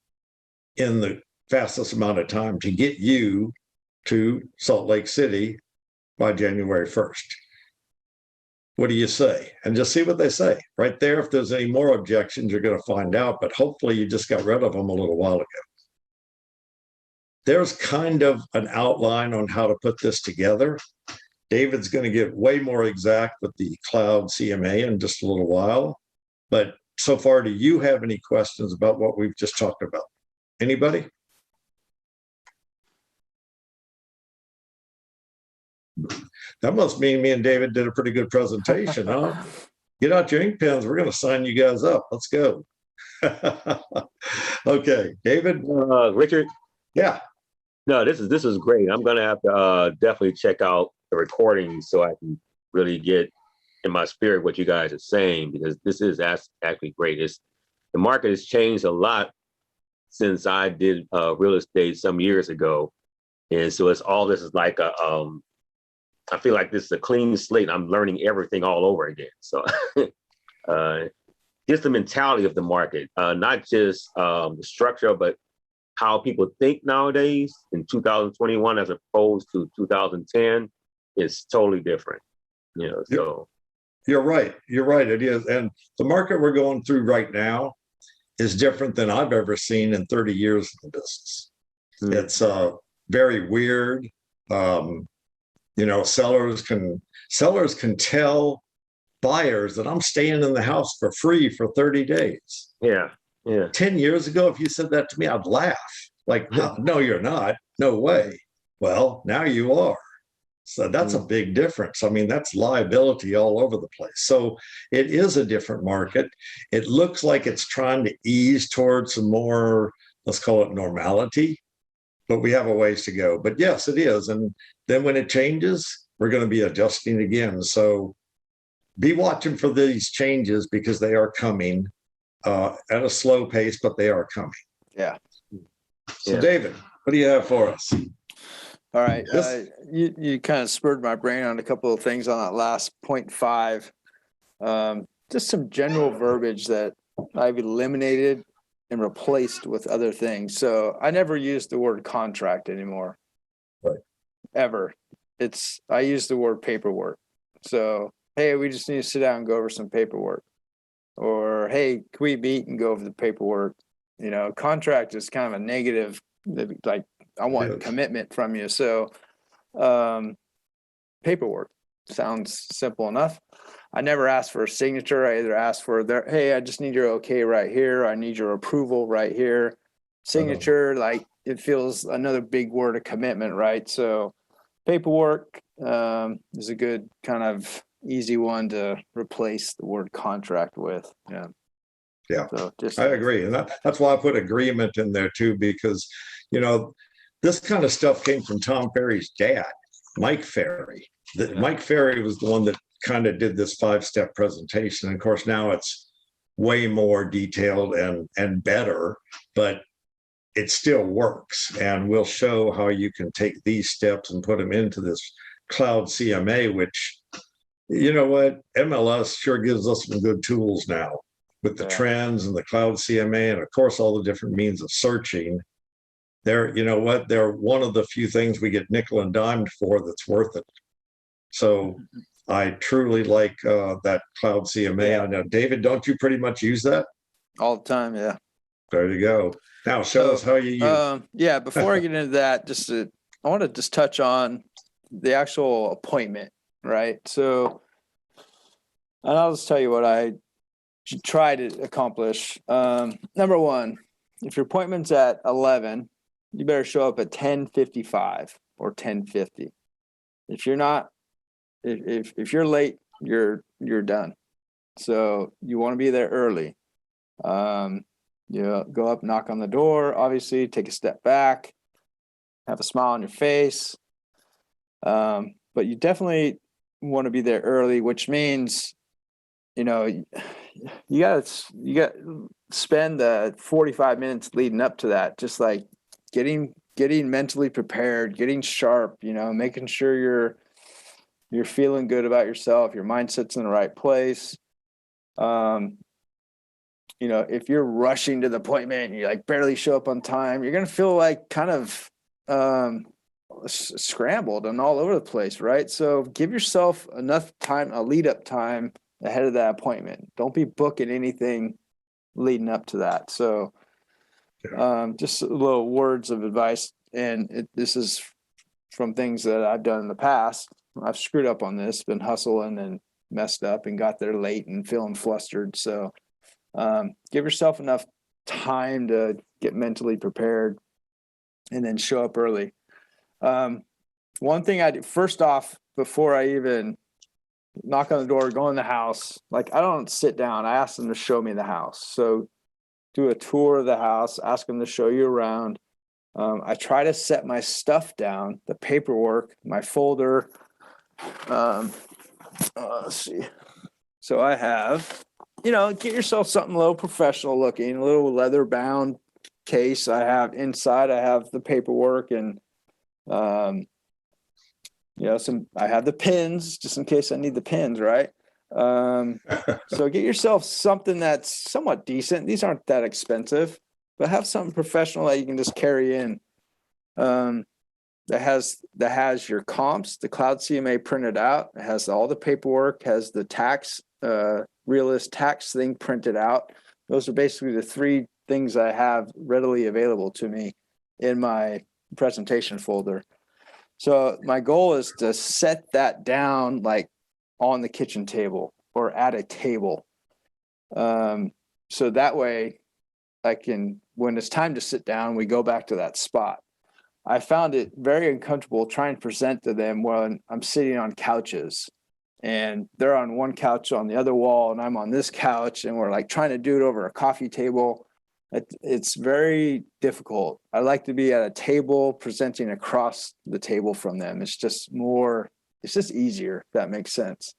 in the fastest amount of time to get you to Salt Lake City by January 1st. What do you say? And just see what they say right there. If there's any more objections, you're going to find out, but hopefully you just got rid of them a little while ago. There's kind of an outline on how to put this together. David's going to get way more exact with the CLOUD CMA in just a little while. But so far, do you have any questions about what we've just talked about? Anybody? That must mean me and David did a pretty good presentation, huh? Get out your ink pens. We're going to sign you guys up. Let's go. Okay, David. Richard. Yeah. No, this is great. I'm gonna have to definitely check out the recording so I can really get in my spirit what you guys are saying, because this is actually great. The market has changed a lot since I did real estate some years ago, and so this is like a I feel like this is a clean slate. I'm learning everything all over again. So just the mentality of the market, not just the structure, but how people think nowadays in 2021 as opposed to 2010 is totally different. You know, so you're right. You're right. It is. And the market we're going through right now is different than I've ever seen in 30 years in the business. It's very weird. You know, sellers can tell buyers that I'm staying in the house for free for 30 days. Yeah. 10 years ago, if you said that to me, I'd laugh. Like, no, you're not. No way. Well, now you are. So that's a big difference. I mean, that's liability all over the place. So it is a different market. It looks like it's trying to ease towards some more, let's call it normality, but we have a ways to go. But yes, it is. And then when it changes, we're going to be adjusting again. So be watching for these changes because they are coming. At a slow pace, but they are coming. Yeah. So, David, what do you have for us? All right. You kind of spurred my brain on a couple of things on that last 0.5. Just some general verbiage that I've eliminated and replaced with other things. So I never use the word contract anymore. Right. Ever. I use the word paperwork. So, hey, we just need to sit down and go over some paperwork. Or, hey, can we meet and go over the paperwork? You know, contract is kind of a negative, like I want commitment from you. So paperwork sounds simple enough. I never asked for a signature. I either asked for hey, I just need your okay right here. I need your approval right here. Signature, like it feels another big word of commitment, right? So paperwork is a good kind of easy one to replace the word contract with. Yeah. So I agree. And that's why I put agreement in there too, because, you know, this kind of stuff came from Tom Ferry's dad, Mike Ferry. Mike Ferry was the one that kind of did this 5-step presentation. And of course, now it's way more detailed and better, but it still works. And we'll show how you can take these steps and put them into this CLOUD CMA, which, you know what, MLS sure gives us some good tools now. with the Yeah. trends and the cloud CMA, and of course, all the different means of searching. They're, you know what, they're one of the few things we get nickel and dimed for that's worth it. So I truly like that cloud CMA. Yeah. I know, David, don't you pretty much use that? All the time. Yeah. There you go. Now show us how you use. Yeah, before I get into that, I want to just touch on the actual appointment, right? So, and I'll just tell you what I try to accomplish. Number one, if your appointment's at 11, you better show up at 10:55 or 10:50. If you're not, if you're late, you're done. So you want to be there early. You go up, knock on the door, obviously, take a step back, have a smile on your face. But you definitely want to be there early, which means, you got to spend the 45 minutes leading up to that, just like getting mentally prepared, getting sharp, making sure you're feeling good about yourself, your mindset's in the right place. If you're rushing to the appointment and you like barely show up on time, you're going to feel like kind of scrambled and all over the place, right? So give yourself enough time, a lead up time ahead of that appointment. Don't be booking anything leading up to that. So just a little words of advice. And this is from things that I've done in the past. I've screwed up on this, been hustling and messed up and got there late and feeling flustered. So give yourself enough time to get mentally prepared and then show up early. One thing I do first off, before I even knock on the door, go in the house, like I don't sit down. I ask them to show me the house. So do a tour of the house, ask them to show you around. I try to set my stuff down, the paperwork, my folder. Let's see. So I have, get yourself something a little professional looking, a little leather bound case. I have the paperwork and, I have the pins just in case I need the pins, right? So get yourself something that's somewhat decent. These aren't that expensive, but have something professional that you can just carry in. That has your comps, the CLOUD CMA printed out. It has all the paperwork, has the tax, realist tax thing printed out. Those are basically the three things I have readily available to me in my presentation folder. So my goal is to set that down like on the kitchen table or at a table. So that way when it's time to sit down, we go back to that spot. I found it very uncomfortable trying to present to them when I'm sitting on couches and they're on one couch on the other wall and I'm on this couch and we're like trying to do it over a coffee table. It's very difficult. I like to be at a table presenting across the table from them. It's just easier, if that makes sense.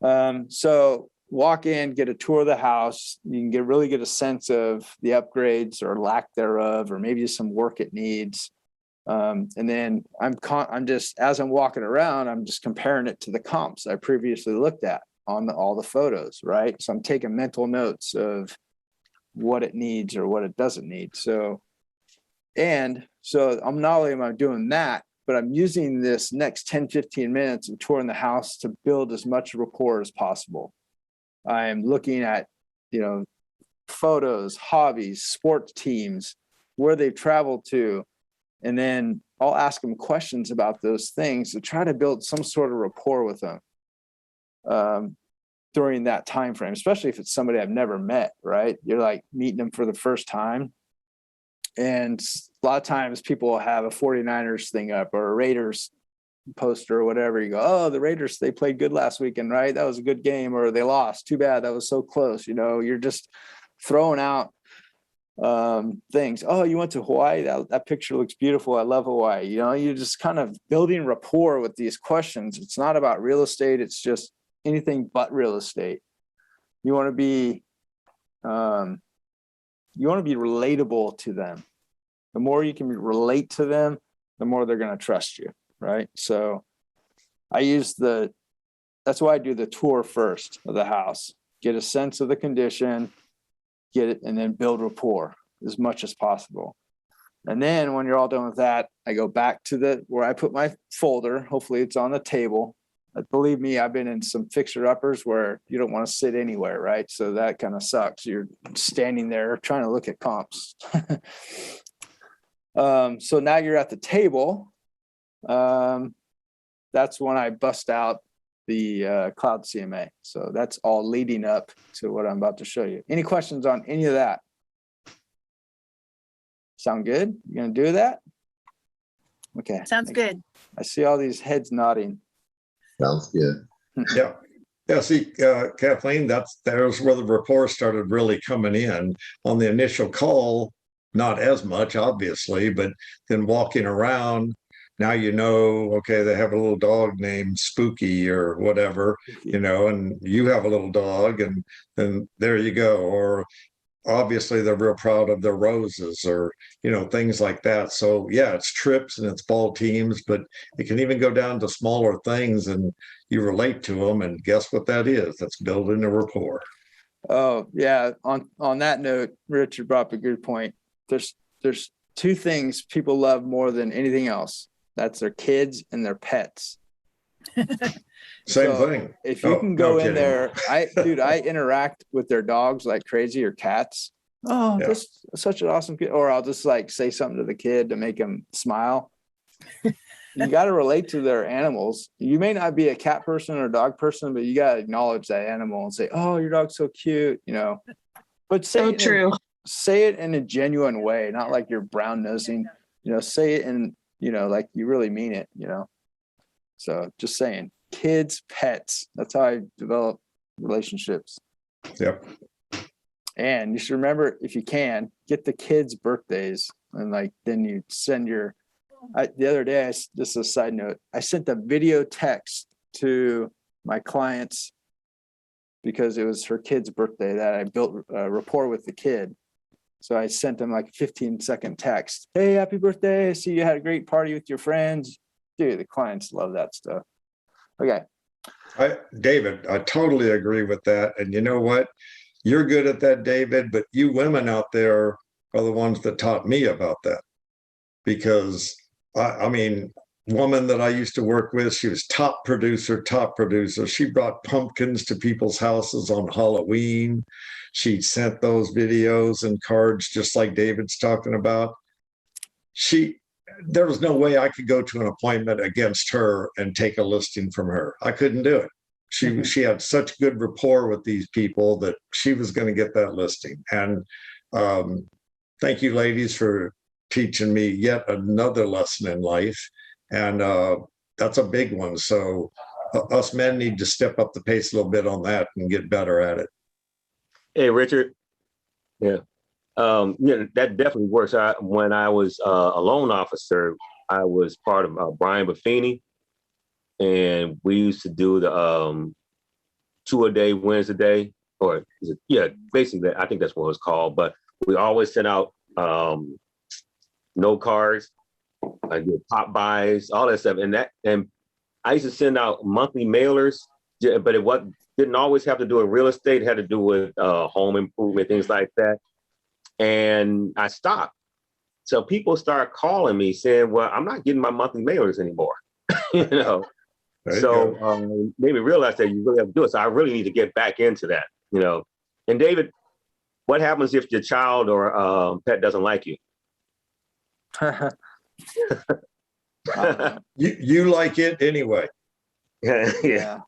So walk in, get a tour of the house. You can really get a sense of the upgrades or lack thereof, or maybe some work it needs. And then I'm just, as I'm walking around, I'm just comparing it to the comps I previously looked at on all the photos, right? So I'm taking mental notes of what it needs or what it doesn't need. So I'm not only am I doing that, but I'm using this next 10, 15 minutes of touring the house to build as much rapport as possible. I'm looking at, photos, hobbies, sports teams, where they've traveled to. And then I'll ask them questions about those things to try to build some sort of rapport with them during that time frame, especially if it's somebody I've never met, right? You're like meeting them for the first time. And a lot of times people will have a 49ers thing up or a Raiders poster or whatever. You go, oh, the Raiders, they played good last weekend, right? That was a good game. Or they lost. Too bad. That was so close. You're just throwing out things. Oh, you went to Hawaii? That picture looks beautiful. I love Hawaii. You're just kind of building rapport with these questions. It's not about real estate. It's just anything but real estate. You want to be relatable to them. The more you can relate to them, the more they're going to trust you. Right. So that's why I do the tour first of the house. get a sense of the condition, get it, and then build rapport as much as possible. And then when you're all done with that, I go back to where I put my folder. Hopefully it's on the table. Believe me, I've been in some fixer-uppers where you don't want to sit anywhere, right? So that kind of sucks. You're standing there trying to look at comps. So now you're at the table. That's when I bust out the CLOUD CMA. So that's all leading up to what I'm about to show you. Any questions on any of that? Sound good? You gonna do that? Okay. Sounds good. I see all these heads nodding. Sounds good. Yeah. Yeah, see, Kathleen, there's where the rapport started really coming in. On the initial call, not as much, obviously, but then walking around, now you know, okay, they have a little dog named Spooky or whatever, you know, and you have a little dog, and then there you go. Or obviously they're real proud of their roses, or, you know, things like that. So yeah, it's trips and it's ball teams, but it can even go down to smaller things, and you relate to them, and guess what that is? That's building a rapport. Oh yeah. On that note, Richard brought up a good point. There's two things people love more than anything else. That's their kids and their pets. Same thing. If you can go in kidding. there, I interact with their dogs like crazy, or cats. Oh, Yeah. that's such an awesome kid. Or I'll just like say something to the kid to make him smile. You got to relate to their animals. You may not be a cat person or a dog person, but you got to acknowledge that animal and say, "Oh, your dog's so cute," you know. But say say it in a genuine way, not like you're brown nosing. You know, say it in, you know, like you really mean it. You know. So just saying, kids, pets. That's how I develop relationships. Yep. And you should remember, if you can, get the kids' birthdays, and like then you send your. The other day, just a side note, I sent a video text to my clients because it was her kid's birthday that I built a rapport with the kid. So I sent them like a 15-second text. Hey, happy birthday. I see you had a great party with your friends. Dude, the clients love that stuff. Okay. David, I totally agree with that. And you know what? You're good at that, David, but you women out there are the ones that taught me about that. Because I mean, woman that I used to work with, she was top producer. She brought pumpkins to people's houses on Halloween. She sent those videos and cards just like David's talking about. There was no way I could go to an appointment against her and take a listing from her. I couldn't do it. She had such good rapport with these people that she was going to get that listing. And thank you, ladies, for teaching me yet another lesson in life. And that's a big one. So us men need to step up the pace a little bit on that and get better at it. Hey, Richard. Yeah. Yeah, that definitely works. When I was a loan officer, I was part of Brian Buffini, and we used to do the 2 a day, wins a day, or basically I think that's what it was called. But we always sent out no cards, I did pop buys, all that stuff, and I used to send out monthly mailers, but it didn't always have to do with real estate. It had to do with home improvement, things like that. And I stopped. So people start calling me saying, well, I'm not getting my monthly mailers anymore. You know, so made me realize that you really have to do it. So I really need to get back into that, you know. And David, what happens if your child or pet doesn't like you? You like it anyway. Yeah.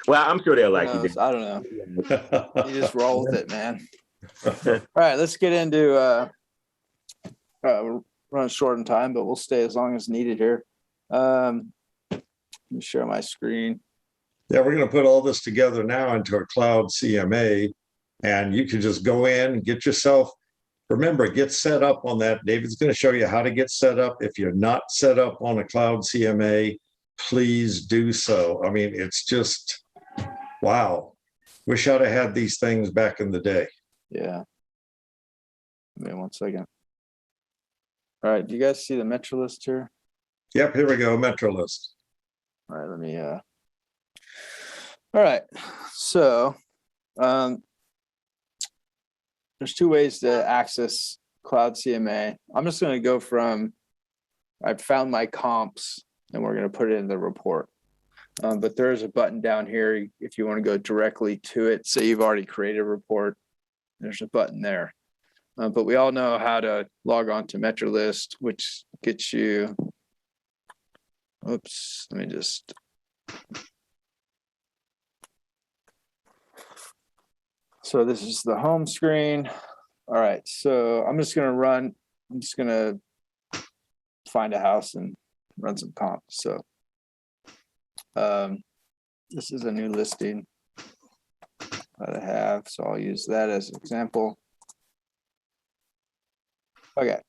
Well, I'm sure they'll like you. I don't know. You just roll with it, man. All right, let's get into we're running short on time, but we'll stay as long as needed here. Let me share my screen. Yeah, we're going to put all this together now into a CLOUD CMA, and you can just go in and get yourself. Remember, get set up on that. David's going to show you how to get set up. If you're not set up on a CLOUD CMA, please do so. I mean, it's just, wow. Wish I'd have had these things back in the day. Yeah. Give me 1 second. All right, do you guys see the Metro list here? Yep, here we go, Metro list. All right, let me all right, so There's two ways to access Cloud CMA. I'm just going to go from, I've found my comps and we're going to put it in the report. But there is a button down here if you want to go directly to it. Say you've already created a report, there's a button there. But we all know how to log on to MetroList, which gets you, oops, let me just. So this is the home screen. All right, so I'm just gonna find a house and run some comps. So this is a new listing that I have, so I'll use that as an example. Okay.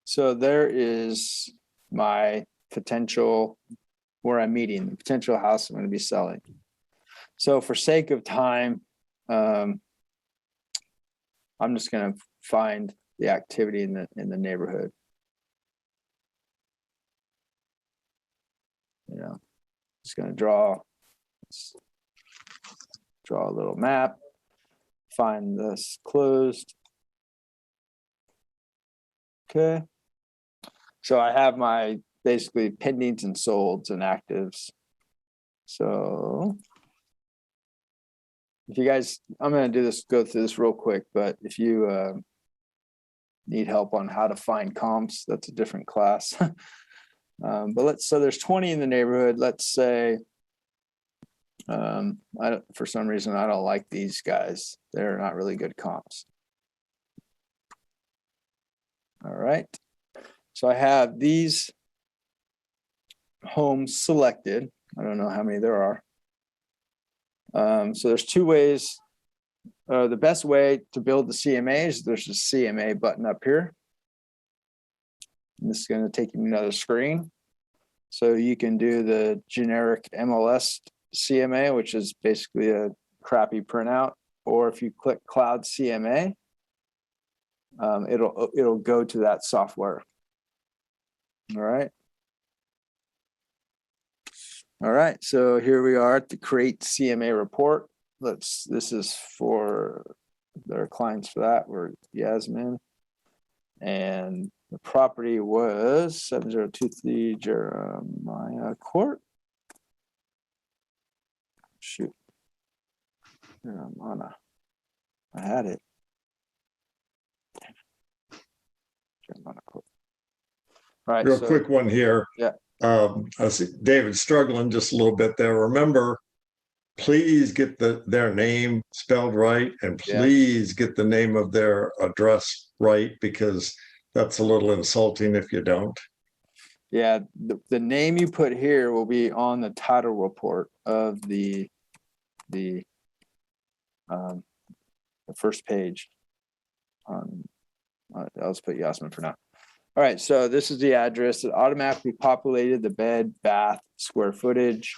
So there is my potential, where I'm meeting, the potential house I'm going to be selling. So for sake of time, I'm just going to find the activity in the neighborhood. You know, just going to draw a little map, find this closed. Okay. So I have my basically pendings and solds and actives. So if you guys, I'm going to go through this real quick, but if you need help on how to find comps, that's a different class. But so there's 20 in the neighborhood. Let's say, for some reason, I don't like these guys. They're not really good comps. All right. So I have these homes selected. I don't know how many there are. So there's two ways. The best way to build the CMA is there's a CMA button up here. And this is going to take you to another screen. So you can do the generic MLS CMA, which is basically a crappy printout. Or if you click Cloud CMA, it'll go to that software. All right. All right, so here we are at the create CMA report. This is for their clients for that. We're Yasmin. And the property was 7023 Jeremiah Court. Shoot. Jeremiah. I had it. Jeremiah Court. All right. Real quick one here. Yeah. I see David's struggling just a little bit there. Remember, please get their name spelled right, and please get the name of their address right, because that's a little insulting if you don't. Yeah, the name you put here will be on the title report of the first page. I'll just put Yasmin for now. All right, so this is the address. It automatically populated the bed, bath, square footage.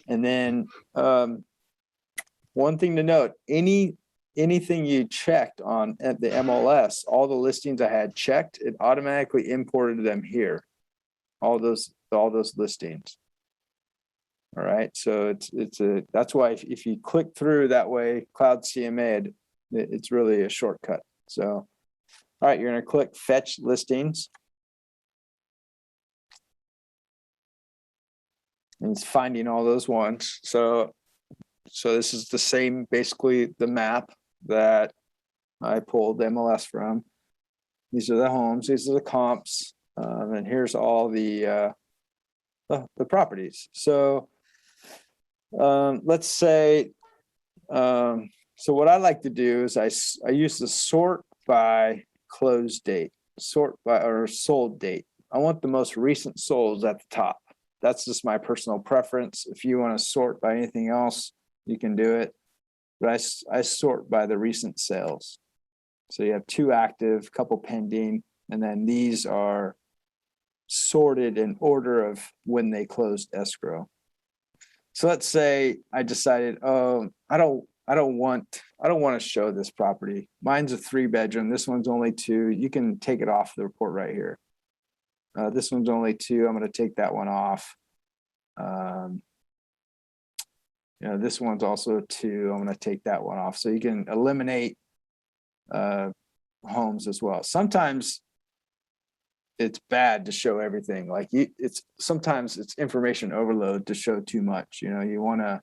And then one thing to note, anything you checked on at the MLS, all the listings I had checked, it automatically imported them here. All those listings. All right, so that's why if you click through that way, Cloud CMA, it's really a shortcut. So all right, you're going to click Fetch Listings. And it's finding all those ones. So this is the same, basically the map that I pulled MLS from. These are the homes, these are the comps, and here's all the properties. So let's say, so what I like to do is I use the sort by close date, sort by or sold date. I want the most recent solds at the top. That's just my personal preference. If you want to sort by anything else, you can do it. But I sort by the recent sales. So you have 2 active, couple pending, and then these are sorted in order of when they closed escrow. So let's say I decided, I don't want to show this property. Mine's a 3-bedroom. This one's only 2. You can take it off the report right here. This one's only 2. I'm going to take that one off. You know, this one's also a 2. I'm going to take that one off. So you can eliminate homes as well. Sometimes it's bad to show everything. Like sometimes it's information overload to show too much. You know, you want to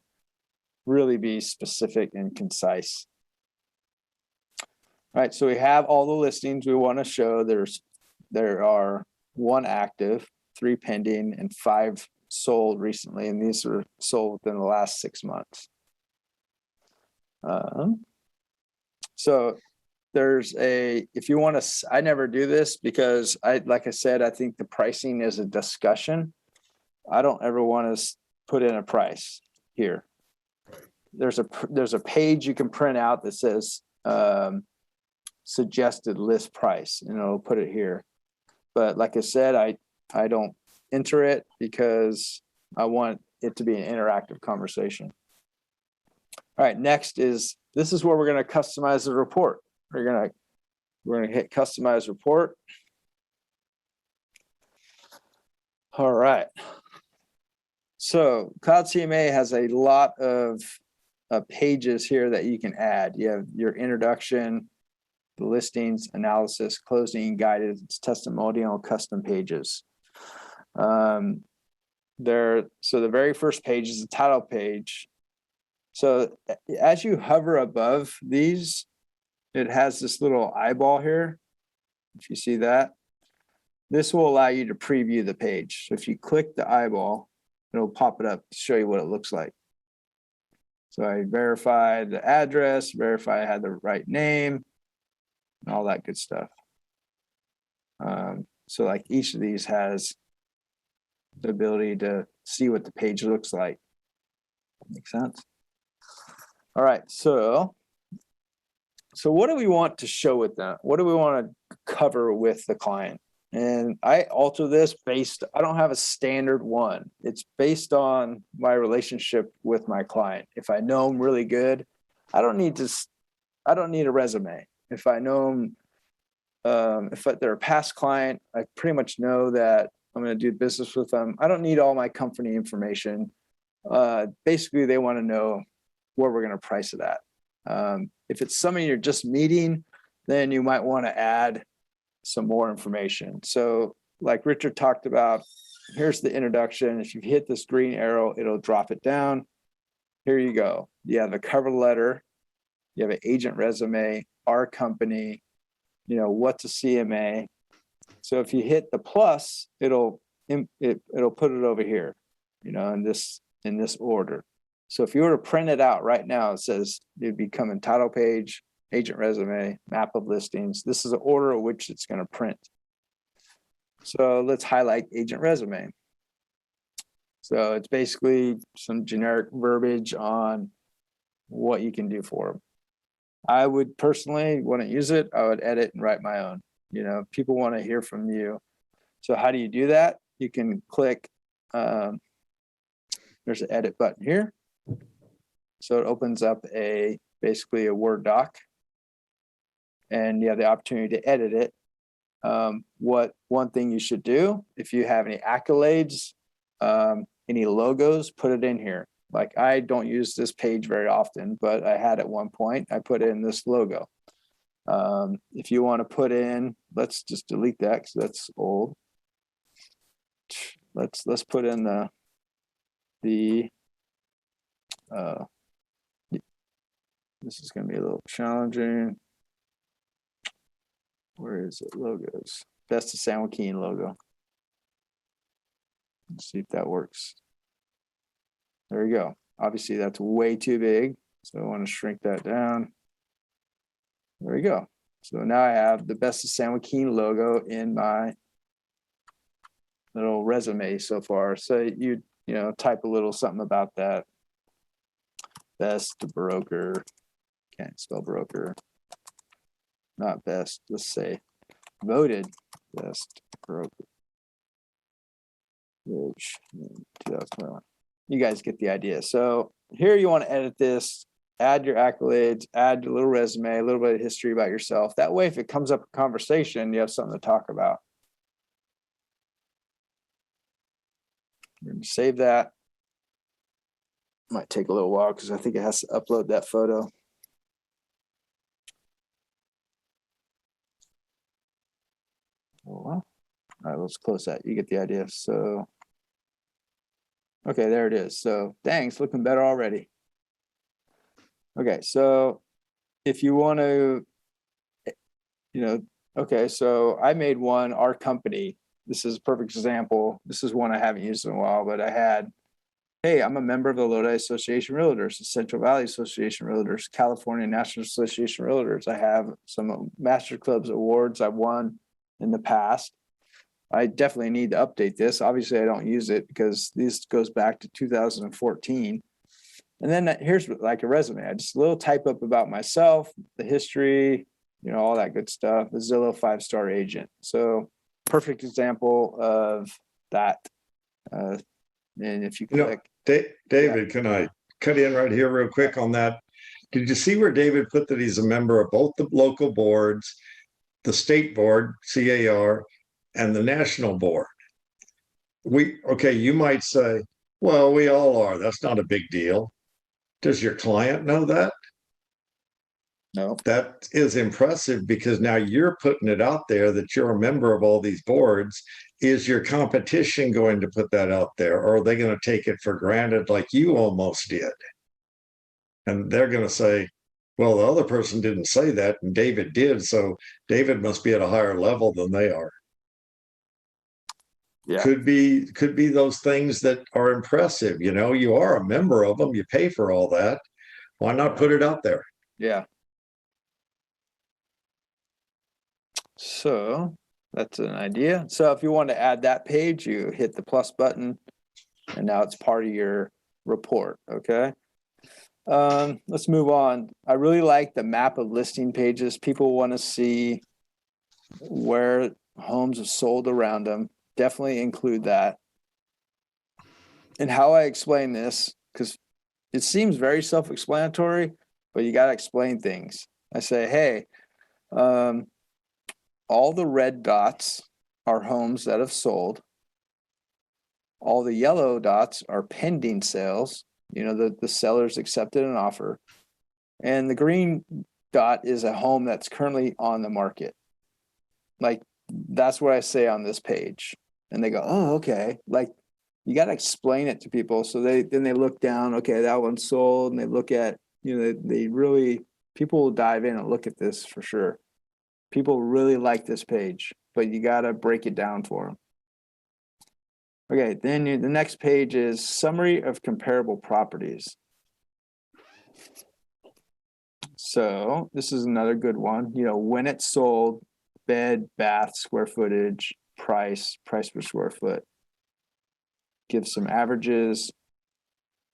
really be specific and concise. All right, so we have all the listings we want to show. There are 1 active, 3 pending, and 5 sold recently, and these were sold within the last 6 months. So there's if you want to, I never do this because like I said, I think the pricing is a discussion. I don't ever want to put in a price here. There's a page you can print out that says suggested list price, and it'll put it here. But like I said, I don't enter it because I want it to be an interactive conversation. All right, next this is where we're going to customize the report. We're going to hit customize report. All right. So Cloud CMA has a lot of pages here that you can add. You have your introduction, the listings, analysis, closing, guided, testimonial, custom pages. So the very first page is the title page. So as you hover above these, it has this little eyeball here. If you see that, this will allow you to preview the page. So if you click the eyeball, it'll pop it up to show you what it looks like. So I verified the address, verify I had the right name, and all that good stuff. So like each of these has the ability to see what the page looks like. Make sense? All right, so what do we want to show with that? What do we want to cover with the client? And I alter this I don't have a standard one. It's based on my relationship with my client. If I know them really good, I don't need a resume. If I know them, if they're a past client, I pretty much know that I'm going to do business with them. I don't need all my company information. Basically, they want to know where we're going to price it at. If it's somebody you're just meeting, then you might want to add some more information. So like Richard talked about, here's the introduction. If you hit this green arrow, it'll drop it down. Here you go. You have a cover letter, you have an agent resume, our company, what's a CMA. So if you hit the plus, it'll put it over here, in this order. So if you were to print it out right now, it says it'd be coming title page, agent resume, map of listings. This is the order of which it's going to print. So let's highlight agent resume. So it's basically some generic verbiage on what you can do for them. I would personally, wouldn't use it. I would edit and write my own. People want to hear from you. So how do you do that? You can click, there's an edit button here. So it opens up basically a Word doc, and you have the opportunity to edit it. One thing you should do, if you have any accolades, any logos, put it in here. Like I don't use this page very often, but I had at one point, I put in this logo. If you want to put in, let's just delete that because that's old. Let's put in this is going to be a little challenging. Where is it? Logos. That's the San Joaquin logo. Let's see if that works. There we go. Obviously, that's way too big. So I want to shrink that down. There we go. So now I have the Best of San Joaquin logo in my little resume so far. So you type a little something about that. Best broker. Can't spell broker. Not best. Let's say voted best broker. Which 2021. You guys get the idea. So here you want to edit this, add your accolades, add your little resume, a little bit of history about yourself. That way, if it comes up in conversation, you have something to talk about. We're going to save that. Might take a little while because I think it has to upload that photo. Well, all right, let's close that. You get the idea. So, okay, there it is. So, dang, it's looking better already. Okay, so if you want to, okay, so I made one, our company. This is a perfect example. This is one I haven't used in a while, but I had, hey, I'm a member of the Lodi Association of Realtors, the Central Valley Association of Realtors, California National Association of Realtors. I have some Master Clubs awards I've won in the past. I definitely need to update this. Obviously, I don't use it because this goes back to 2014. And then here's like a resume. I just a little type up about myself, the history, all that good stuff. The Zillow 5-star agent. So perfect example of that. And if you click, David, can I cut in right here real quick on that? Did you see where David put that he's a member of both the local boards, the state board, CAR, and the national board? You might say, well, we all are. That's not a big deal. Does your client know that? no. That is impressive because now you're putting it out there that you're a member of all these boards. Is your competition going to put that out there, or are they going to take it for granted like you almost did? And they're going to say, well, the other person didn't say that and David did, so David must be at a higher level than they are. Yeah. Could be those things that are impressive. You are a member of them, you pay for all that. Why not put it out there? Yeah. So that's an idea. So if you want to add that page, you hit the plus button and now it's part of your report. Okay. Let's move on. I really like the map of listing pages. People want to see where homes are sold around them. Definitely include that. And how I explain this, because it seems very self-explanatory, but you got to explain things. I say, hey, all the red dots are homes that have sold. All the yellow dots are pending sales. The sellers accepted an offer. And the green dot is a home that's currently on the market. Like, that's what I say on this page. And they go, oh, okay. Like, you got to explain it to people. So they look down, okay, that one's sold. And they look at, people will dive in and look at this for sure. People really like this page, but you got to break it down for them. Okay, then the next page is summary of comparable properties. So this is another good one. When it's sold, bed, bath, square footage, price per square foot. Give some averages,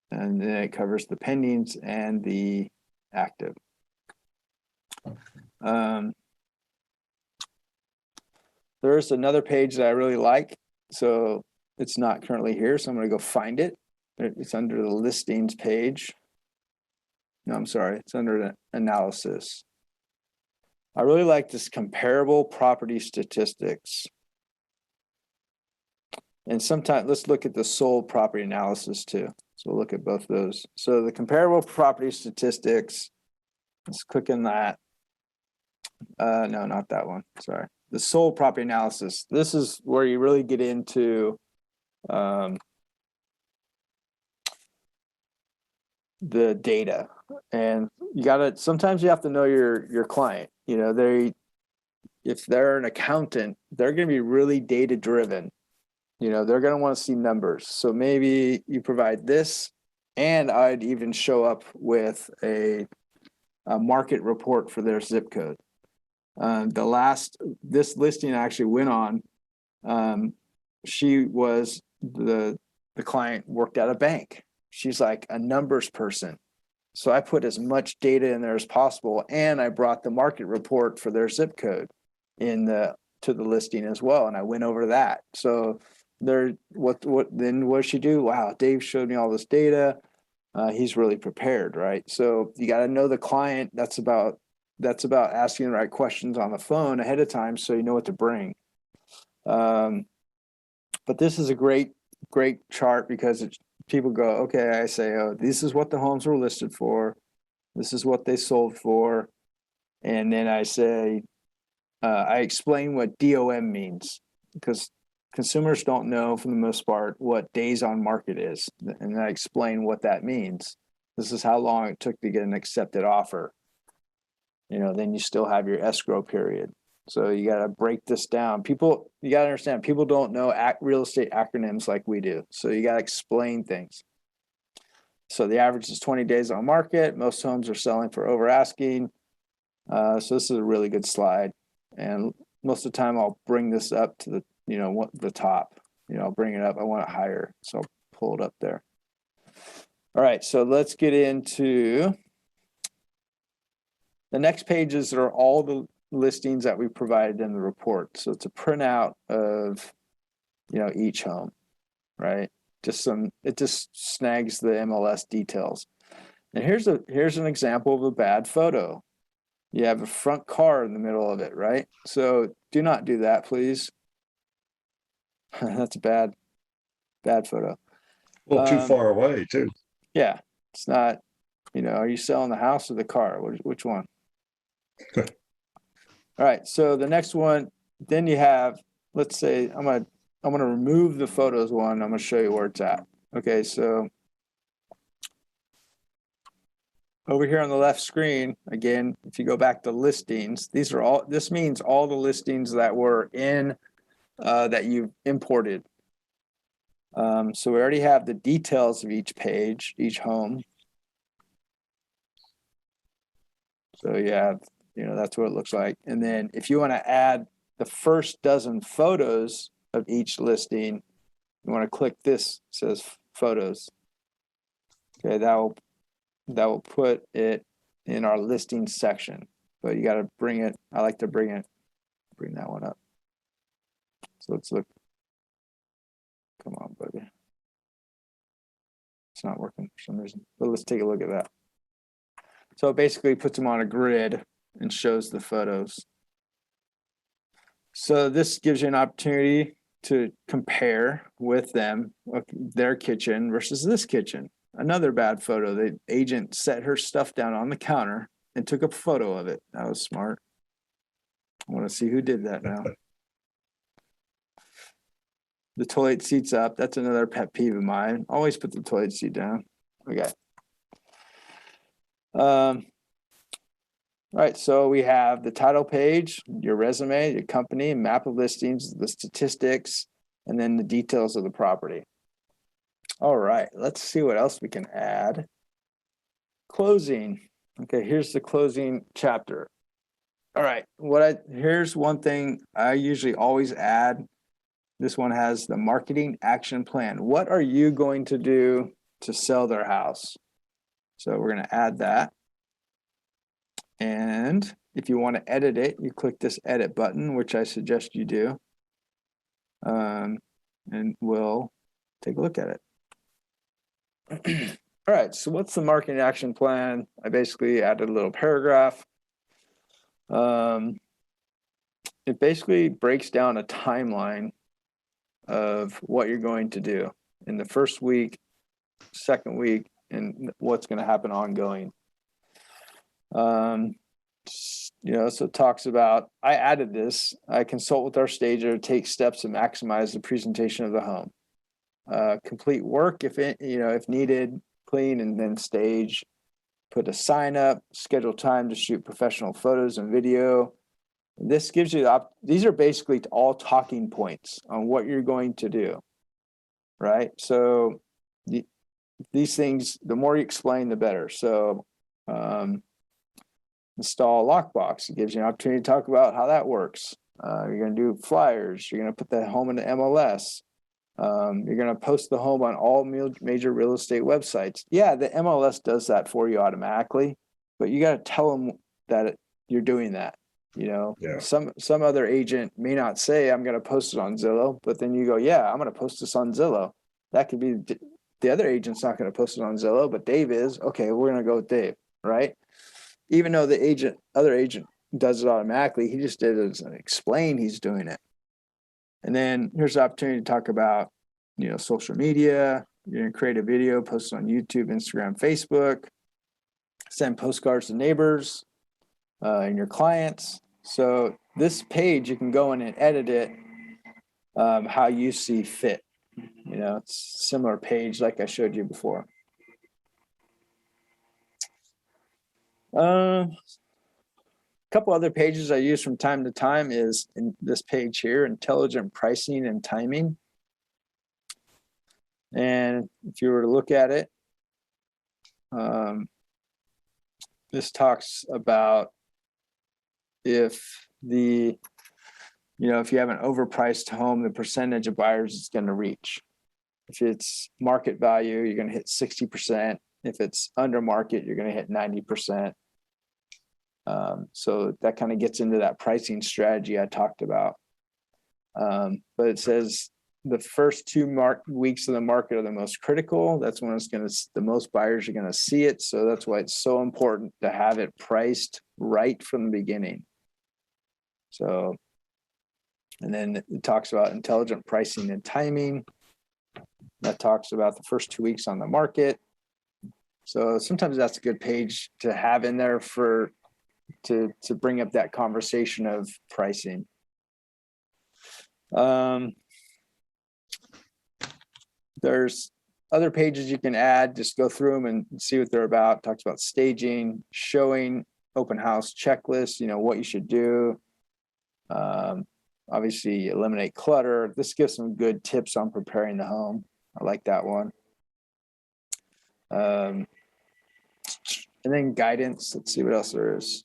and then it covers the pendings and the active. There's another page that I really like. So it's not currently here, so I'm going to go find it. It's under the listings page. No, I'm sorry. It's under the analysis. I really like this comparable property statistics. And sometimes let's look at the sold property analysis too. So we'll look at both those. So the comparable property statistics, let's click on that. No, not that one. Sorry. The sold property analysis. This is where you really get into the data, and sometimes you have to know your client. If they're an accountant, they're going to be really data driven. They're going to want to see numbers. So maybe you provide this, and I'd even show up with a market report for their zip code. This listing I actually went on, the client worked at a bank. She's like a numbers person. So I put as much data in there as possible, and I brought the market report for their zip code to the listing as well. And I went over that. So what does she do? Wow, Dave showed me all this data. He's really prepared, right? So you got to know the client. That's about asking the right questions on the phone ahead of time, so you know what to bring. But this is a great chart because people go, okay, I say, oh, this is what the homes were listed for. This is what they sold for. And then I say, I explain what DOM means, because consumers don't know, for the most part, what days on market is. And I explain what that means. This is how long it took to get an accepted offer. Then you still have your escrow period. So you got to break this down. People, you got to understand, people don't know real estate acronyms like we do. So you got to explain things. So the average is 20 days on market. Most homes are selling for over asking. So this is a really good slide. And most of the time I'll bring this up to the top. I'll bring it up. I want it higher. So I'll pull it up there. All right. So let's get into the next pages are all the listings that we provided in the report. So it's a printout of, each home, right? It just snags the MLS details. And here's an example of a bad photo. You have a front car in the middle of it, right? So do not do that, please. That's a bad photo. Well, too far away too. Yeah, it's not, are you selling the house or the car? Which one? All right, so the next one, then you have, let's say, I'm gonna remove the photos one. I'm gonna show you where it's at. Okay, so over here on the left screen, again, if you go back to listings, this means all the listings that were in, that you imported. So we already have the details of each page, each home. So you have, that's what it looks like. And then if you want to add the first dozen photos of each listing, you want to click this, it says photos. Okay, that will put it in our listing section, but you got to bring it. I like to bring that one up. So let's look. Come on, buddy. It's not working for some reason, but let's take a look at that. So it basically puts them on a grid and shows the photos. So this gives you an opportunity to compare with them, their kitchen versus this kitchen. Another bad photo. The agent set her stuff down on the counter and took a photo of it. That was smart. I want to see who did that now. The toilet seat's up. That's another pet peeve of mine. Always put the toilet seat down. Okay. All right, so we have the title page, your resume, your company, map of listings, the statistics, and then the details of the property. All right, let's see what else we can add. Closing. Okay, here's the closing chapter. All right, here's one thing I usually always add. This one has the marketing action plan. What are you going to do to sell their house? So we're going to add that. And if you want to edit it, you click this edit button, which I suggest you do. And we'll take a look at it. All right, so what's the marketing action plan? I basically added a little paragraph. It basically breaks down a timeline of what you're going to do in the first week, second week, and what's going to happen ongoing. So it talks about, I added this, I consult with our stager, take steps to maximize the presentation of the home. Complete work if needed, clean and then stage, put a sign up, schedule time to shoot professional photos and video. This gives you, these are basically all talking points on what you're going to do, right? So these things, the more you explain, the better. So install a lockbox. It gives you an opportunity to talk about how that works. You're going to do flyers. You're going to put the home into MLS. You're going to post the home on all major real estate websites. Yeah, the MLS does that for you automatically, but you got to tell them that you're doing that. Yeah. Some other agent may not say, I'm going to post it on Zillow, but then you go, yeah, I'm going to post this on Zillow. That could be the other agent's not going to post it on Zillow, but Dave is. Okay, we're going to go with Dave, right? Even though the other agent does it automatically, he just did it and explain he's doing it. And then here's the opportunity to talk about, social media, You're gonna create a video, post it on YouTube, Instagram, Facebook, send postcards to neighbors and your clients. So this page, you can go in and edit it how you see fit. You know, it's a similar page like I showed you before. A couple other pages I use from time to time is in this page here, intelligent pricing and timing. And if you were to look at it, this talks about if the, you know, if you have an overpriced home, the percentage of buyers it's going to reach. If it's market value, you're going to hit 60%. If it's under market, you're going to hit 90%. So that kind of gets into that pricing strategy I talked about. But it says the first 2 weeks of the market are the most critical. That's when it's going to, the most buyers are going to see it. So that's why it's so important to have it priced right from the beginning. So, and then it talks about intelligent pricing and timing. That talks about the first 2 weeks on the market. So sometimes that's a good page to have in there for, to bring up that conversation of pricing. There's other pages you can add, just go through them and see what they're about. Talks about staging, showing, open house checklist, you know, what you should do. Obviously eliminate clutter. This gives some good tips on preparing the home. I like that one. And then guidance. Let's see what else there is.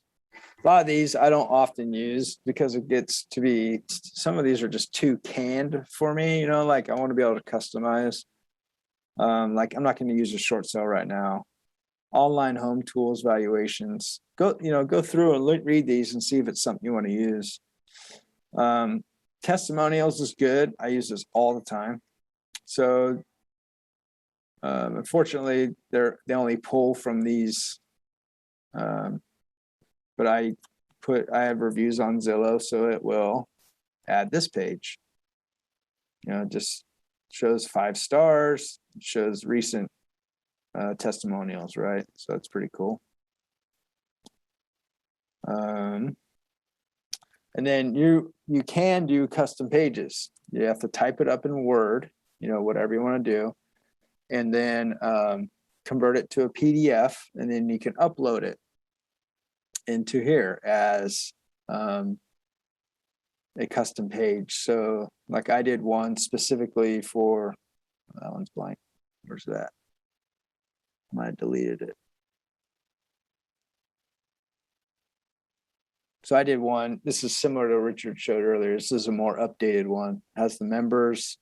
A lot of these I don't often use because it gets to be, some of these are just too canned for me, you know, like I want to be able to customize. Like I'm not going to use a short sale right now. Online home tools, valuations, go through and read these and see if it's something you want to use. Testimonials is good. I use this all the time. So unfortunately they only pull from these, but I have reviews on Zillow, so it will add this page. You know, it just shows 5 stars, shows recent testimonials, right? So that's pretty cool. And then you can do custom pages. You have to type it up in Word, you know, whatever you want to do, and then convert it to a PDF, and then you can upload it into here as a custom page. So like I did one specifically for, that one's blank. Where's that? I might have deleted it. So I did one. This is similar to what Richard showed earlier. This is a more updated one. Has the members.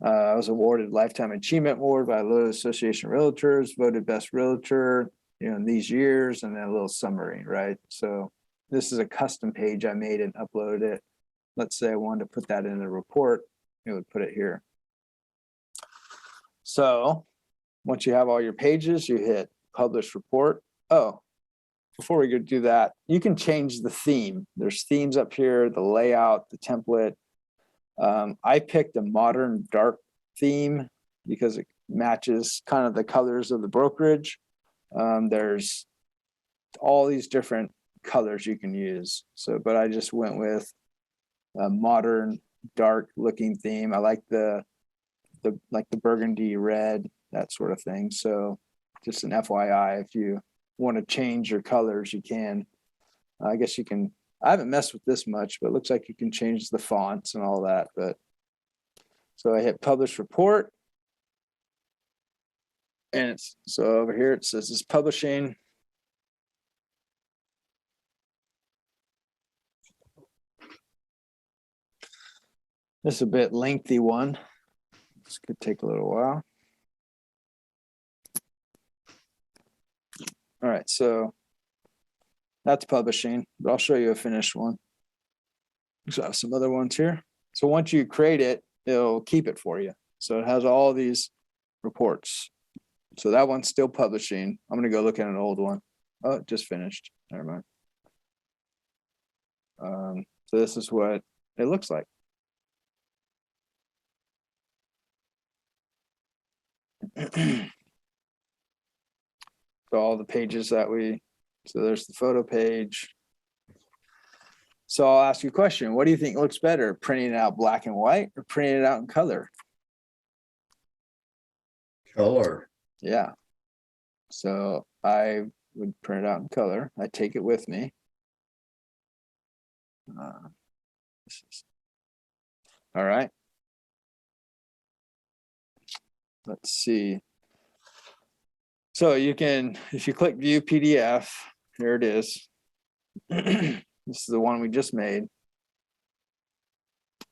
I was awarded Lifetime Achievement Award by Loyola Association of Realtors, voted best realtor, you know, in these years, and then a little summary, right? So this is a custom page I made and uploaded it. Let's say I wanted to put that in the report, it would put it here. So once you have all your pages, you hit publish report. Oh, before we go do that, you can change the theme. There's themes up here, the layout, the template. I picked a modern dark theme because it matches kind of the colors of the brokerage. There's all these different colors you can use. So, but I just went with a modern dark looking theme. I like the burgundy red, that sort of thing. So just an FYI, if you want to change your colors, you can. I guess you can. I haven't messed with this much, but it looks like you can change the fonts and all that. But so I hit publish report. And it's, so over here it says it's publishing. This is a bit lengthy one. This could take a little while. All right, so that's publishing, but I'll show you a finished one. So I have some other ones here. So once you create it, it'll keep it for you. So it has all these reports. So that one's still publishing. I'm going to go look at an old one. Oh, it just finished. Never mind. So this is what it looks like. So all the pages that so there's the photo page. So I'll ask you a question. What do you think looks better, printing it out black and white or printing it out in color? Color. Yeah. So I would print it out in color. I take it with me. All right. Let's see. So you can, if you click view PDF, here it is. This is the one we just made.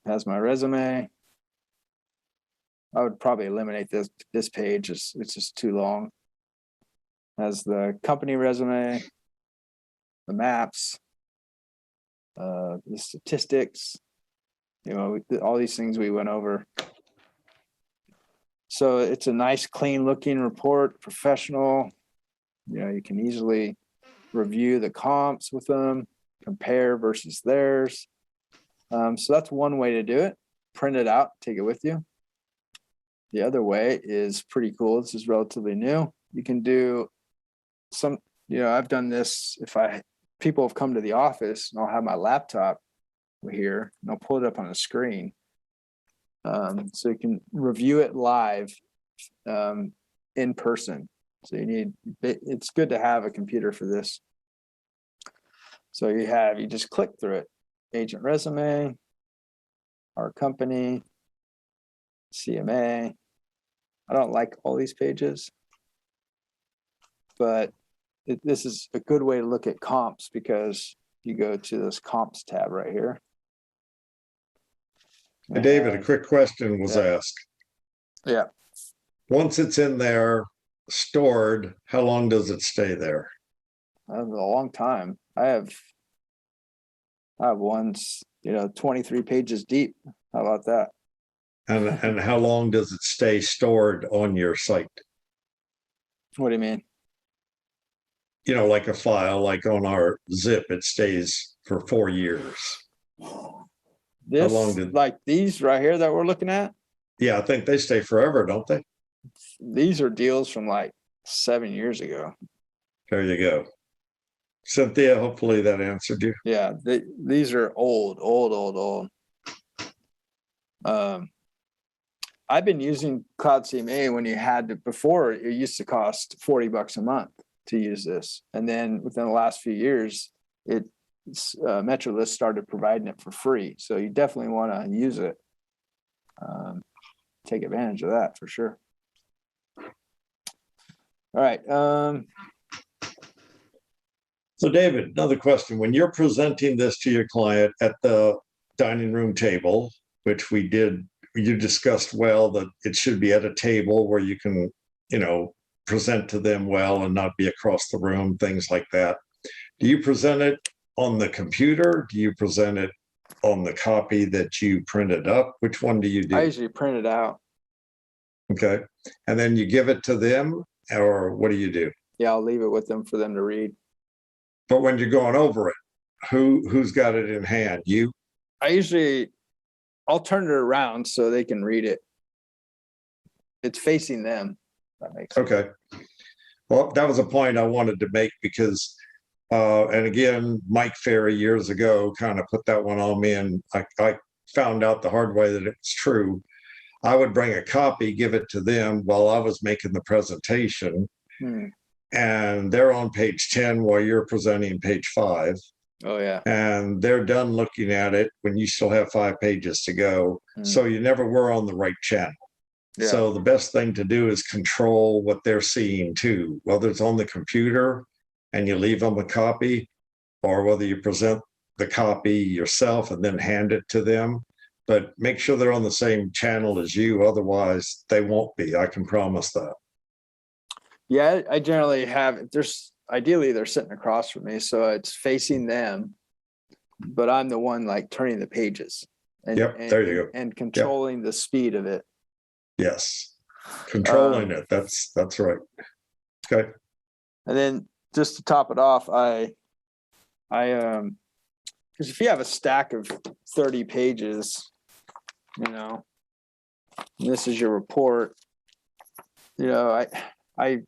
Has my resume. I would probably eliminate this page. It's just too long. Has the company resume, the maps, the statistics, you know, all these things we went over. So it's a nice, clean looking report, professional. You know, you can easily review the comps with them, compare versus theirs. So that's one way to do it. Print it out, take it with you. The other way is pretty cool. This is relatively new. You can do some, you know, I've done this if people have come to the office and I'll have my laptop here and I'll pull it up on a screen. So you can review it live in person. So it's good to have a computer for this. So you just click through it. Agent resume, our company, CMA. I don't like all these pages, but this is a good way to look at comps because you go to this comps tab right here. Hey, David, a quick question was Yeah. asked. Yeah. Once it's in there stored, how long does it stay there? A long time. I have ones, 23 pages deep. How about that? And how long does it stay stored on your site? What do you mean? You know, like a file, like on our zip, it stays for 4 years. This, long did- like these right here that we're looking at, Yeah, I think they stay forever, don't they? these are deals from like 7 years ago. There you go. Cynthia, hopefully that answered you. Yeah, these are old. I've been using CLOUD CMA when you had to, before it used to cost $40 a month to use this. And then within the last few years, MetroList started providing it for free. So you definitely want to use it. Take advantage of that for sure. All right. So David, another question. When you're presenting this to your client at the dining room table, which we did, you discussed well that it should be at a table where you can, present to them well and not be across the room, things like that. Do you present it on the computer? Do you present it on the copy that you printed up? Which one do you do? I usually print it out. Okay. And then you give it to them, or what do you do? Yeah, I'll leave it with them for them to read. But when you're going over it, who's got it in hand? You? I'll turn it around so they can read it. It's facing them. That makes sense. Okay. Well, that was a point I wanted to make because, and again, Mike Ferry years ago kind of put that one on me, and I found out the hard way that it was true. I would bring a copy, give it to them while I was making the presentation, and they're on page 10 while you're presenting page 5. Oh yeah. And they're done looking at it when you still have 5 pages to go. So you never were on the right channel. Yeah. So the best thing to do is control what they're seeing too, whether it's on the computer and you leave them a copy, or whether you present the copy yourself and then hand it to them. But make sure they're on the same channel as you. Otherwise, they won't be. I can promise that. Yeah, I generally have, ideally they're sitting across from me, so it's facing them, but I'm the one like turning the pages. And, Yep, there you go. And controlling the speed of it. Yes, controlling it. That's right. Okay. And then just to top it off, because if you have a stack of 30 pages, and this is your report, you know, I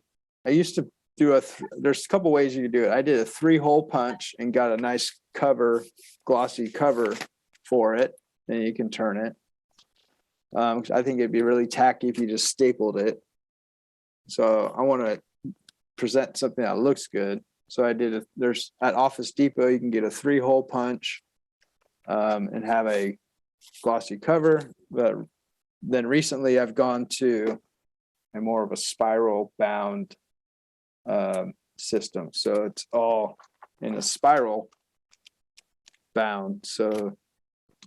used to do there's a couple ways you can do it. I did a 3-hole punch and got a nice cover, glossy cover for it. Then you can turn it. I think it'd be really tacky if you just stapled it. So I want to present something that looks good. So I did there's at Office Depot, you can get a 3-hole punch and have a glossy cover. But then recently I've gone to a more of a spiral bound system. So it's all in a spiral bound. So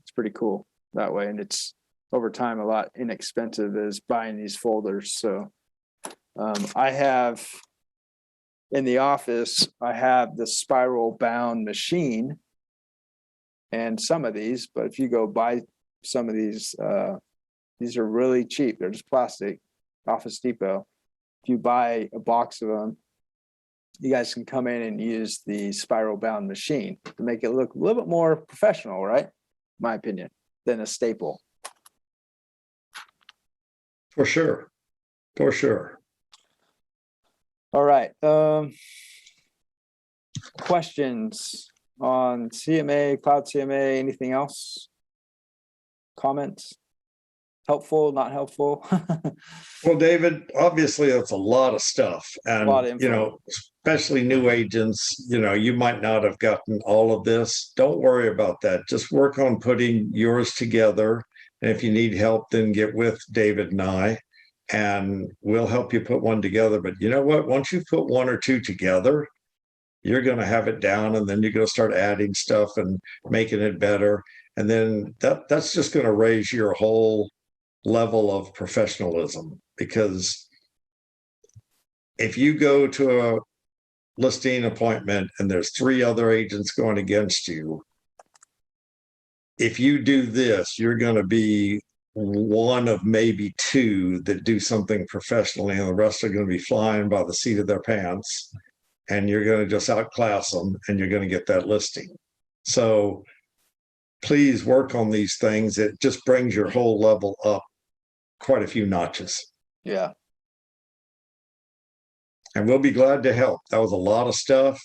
it's pretty cool that way. And it's over time a lot inexpensive as buying these folders. So I have in the office, I have the spiral bound machine and some of these, but if you go buy some of these are really cheap. They're just plastic, Office Depot. If you buy a box of them, you guys can come in and use the spiral bound machine to make it look a little bit more professional, right? My opinion, than a staple. For sure. For sure. All right. Questions on CMA, Cloud CMA, anything else? Comments? Helpful, not helpful? Well, David, obviously that's a lot of stuff. And, A lot of info. you know, especially new agents, you know, you might not have gotten all of this. Don't worry about that. Just work on putting yours together. And if you need help, then get with David and I, and we'll help you put one together. But you know what? Once you put one or two together, you're going to have it down, and then you're going to start adding stuff and making it better. And then that's just going to raise your whole level of professionalism, because if you go to a listing appointment and there's 3 other agents going against you, if you do this, you're going to be one of maybe 2 that do something professionally, and the rest are going to be flying by the seat of their pants, and you're going to just outclass them, and you're going to get that listing. So please work on these things. It just brings your whole level up quite a few notches. Yeah. And we'll be glad to help. That was a lot of stuff.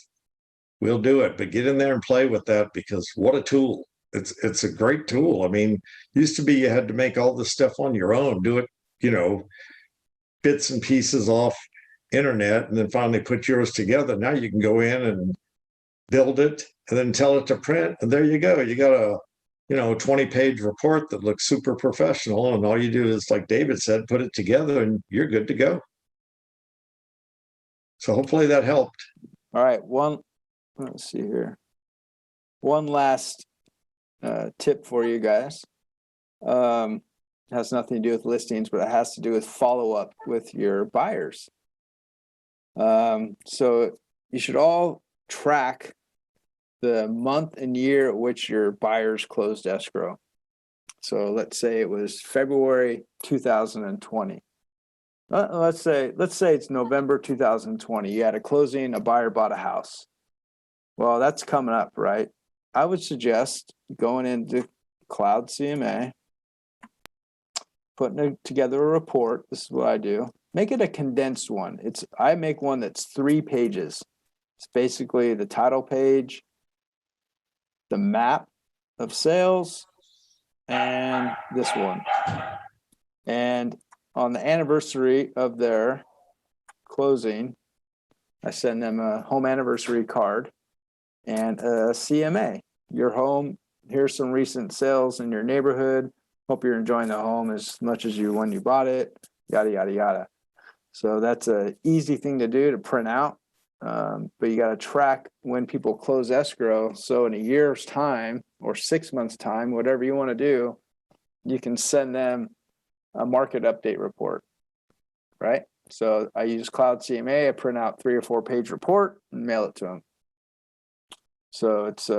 We'll do it, but get in there and play with that, because what a tool. It's a great tool. I mean, used to be you had to make all this stuff on your own, do it, you know, bits and pieces off internet, and then finally put yours together. Now you can go in and build it and then tell it to print, and there you go. You got a 20-page report that looks super professional, and all you do is, like David said, put it together and you're good to go. So hopefully that helped. All right. Let's see here. One last tip for you guys. Has nothing to do with listings, but it has to do with follow-up with your buyers. So you should all track the month and year at which your buyers closed escrow. So let's say it was February 2020. Let's say it's November 2020. You had a closing, a buyer bought a house. Well, that's coming up, right? I would suggest going into CLOUD CMA, putting together a report. This is what I do. Make it a condensed one. I make one that's 3 pages. It's basically the title page, the map of sales, and this one. And on the anniversary of their closing, I send them a home anniversary card and a CMA. Your home, here's some recent sales in your neighborhood. Hope you're enjoying the home as much as you when you bought it, yada, yada, yada. So that's an easy thing to do, to print out. But you got to track when people close escrow. So in a year's time or 6 months time, whatever you want to do, you can send them a market update report, right? So I use CLOUD CMA. I print out 3 or 4 page report and mail it to them. So it's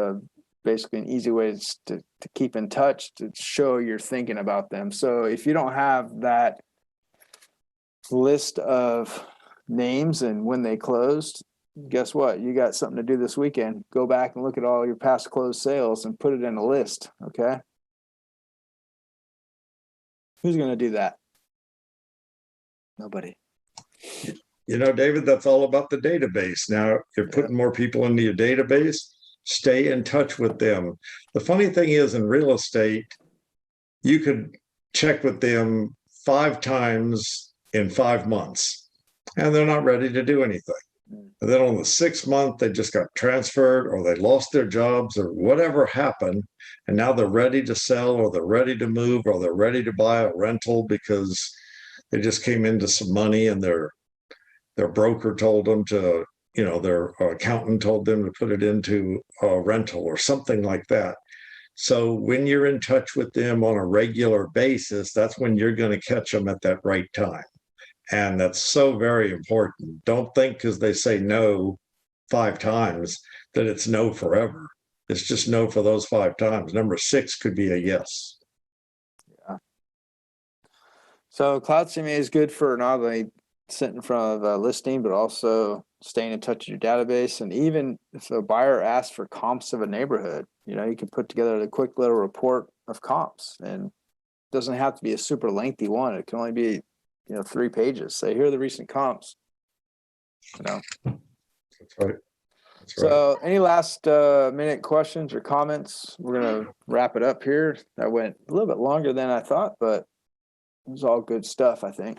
basically an easy way to keep in touch, to show you're thinking about them. So if you don't have that list of names and when they closed, guess what? You got something to do this weekend. Go back and look at all your past closed sales and put it in a list, okay? Who's going to do that? Nobody. You know, David, that's all about the database. Now you're putting more people into your database. Stay in touch with them. The funny thing is, in real estate, you could check with them 5 times in 5 months, and they're not ready to do anything. And then on the 6th month, they just got transferred, or they lost their jobs, or whatever happened, and now they're ready to sell, or they're ready to move, or they're ready to buy a rental because they just came into some money, and their broker told them to, you know, their accountant told them to put it into a rental or something like that. So when you're in touch with them on a regular basis, that's when you're going to catch them at that right time. And that's so very important. Don't think because they say no 5 times that it's no forever. It's just no for those 5 times. Number 6 could be a yes. So Cloud CMA is good for not only sitting in front of a listing, but also staying in touch with your database. And even if a buyer asks for comps of a neighborhood, you know, you can put together a quick little report of comps, and it doesn't have to be a super lengthy one. It can only be, you know, 3 pages. Say, here are the recent comps, you know. That's right. That's right. So any last minute questions or comments? We're going to wrap it up here. That went a little bit longer than I thought, but it was all good stuff, I think.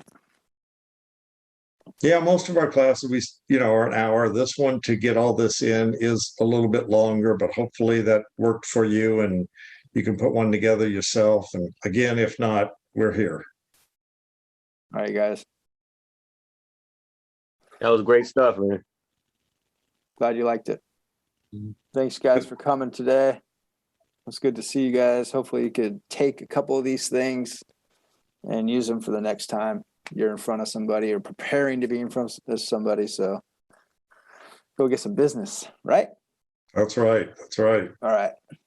Yeah, most of our classes, we, you know, are an hour. This one, to get all this in, is a little bit longer, but hopefully that worked for you and you can put one together yourself. And again, if not, we're here. All right, guys. That was great stuff, man. Glad you liked it. Mhm. Thanks, guys, for coming today. It's good to see you guys. Hopefully you could take a couple of these things and use them for the next time you're in front of somebody or preparing to be in front of somebody. So go get some business, right? That's right. That's right. All right.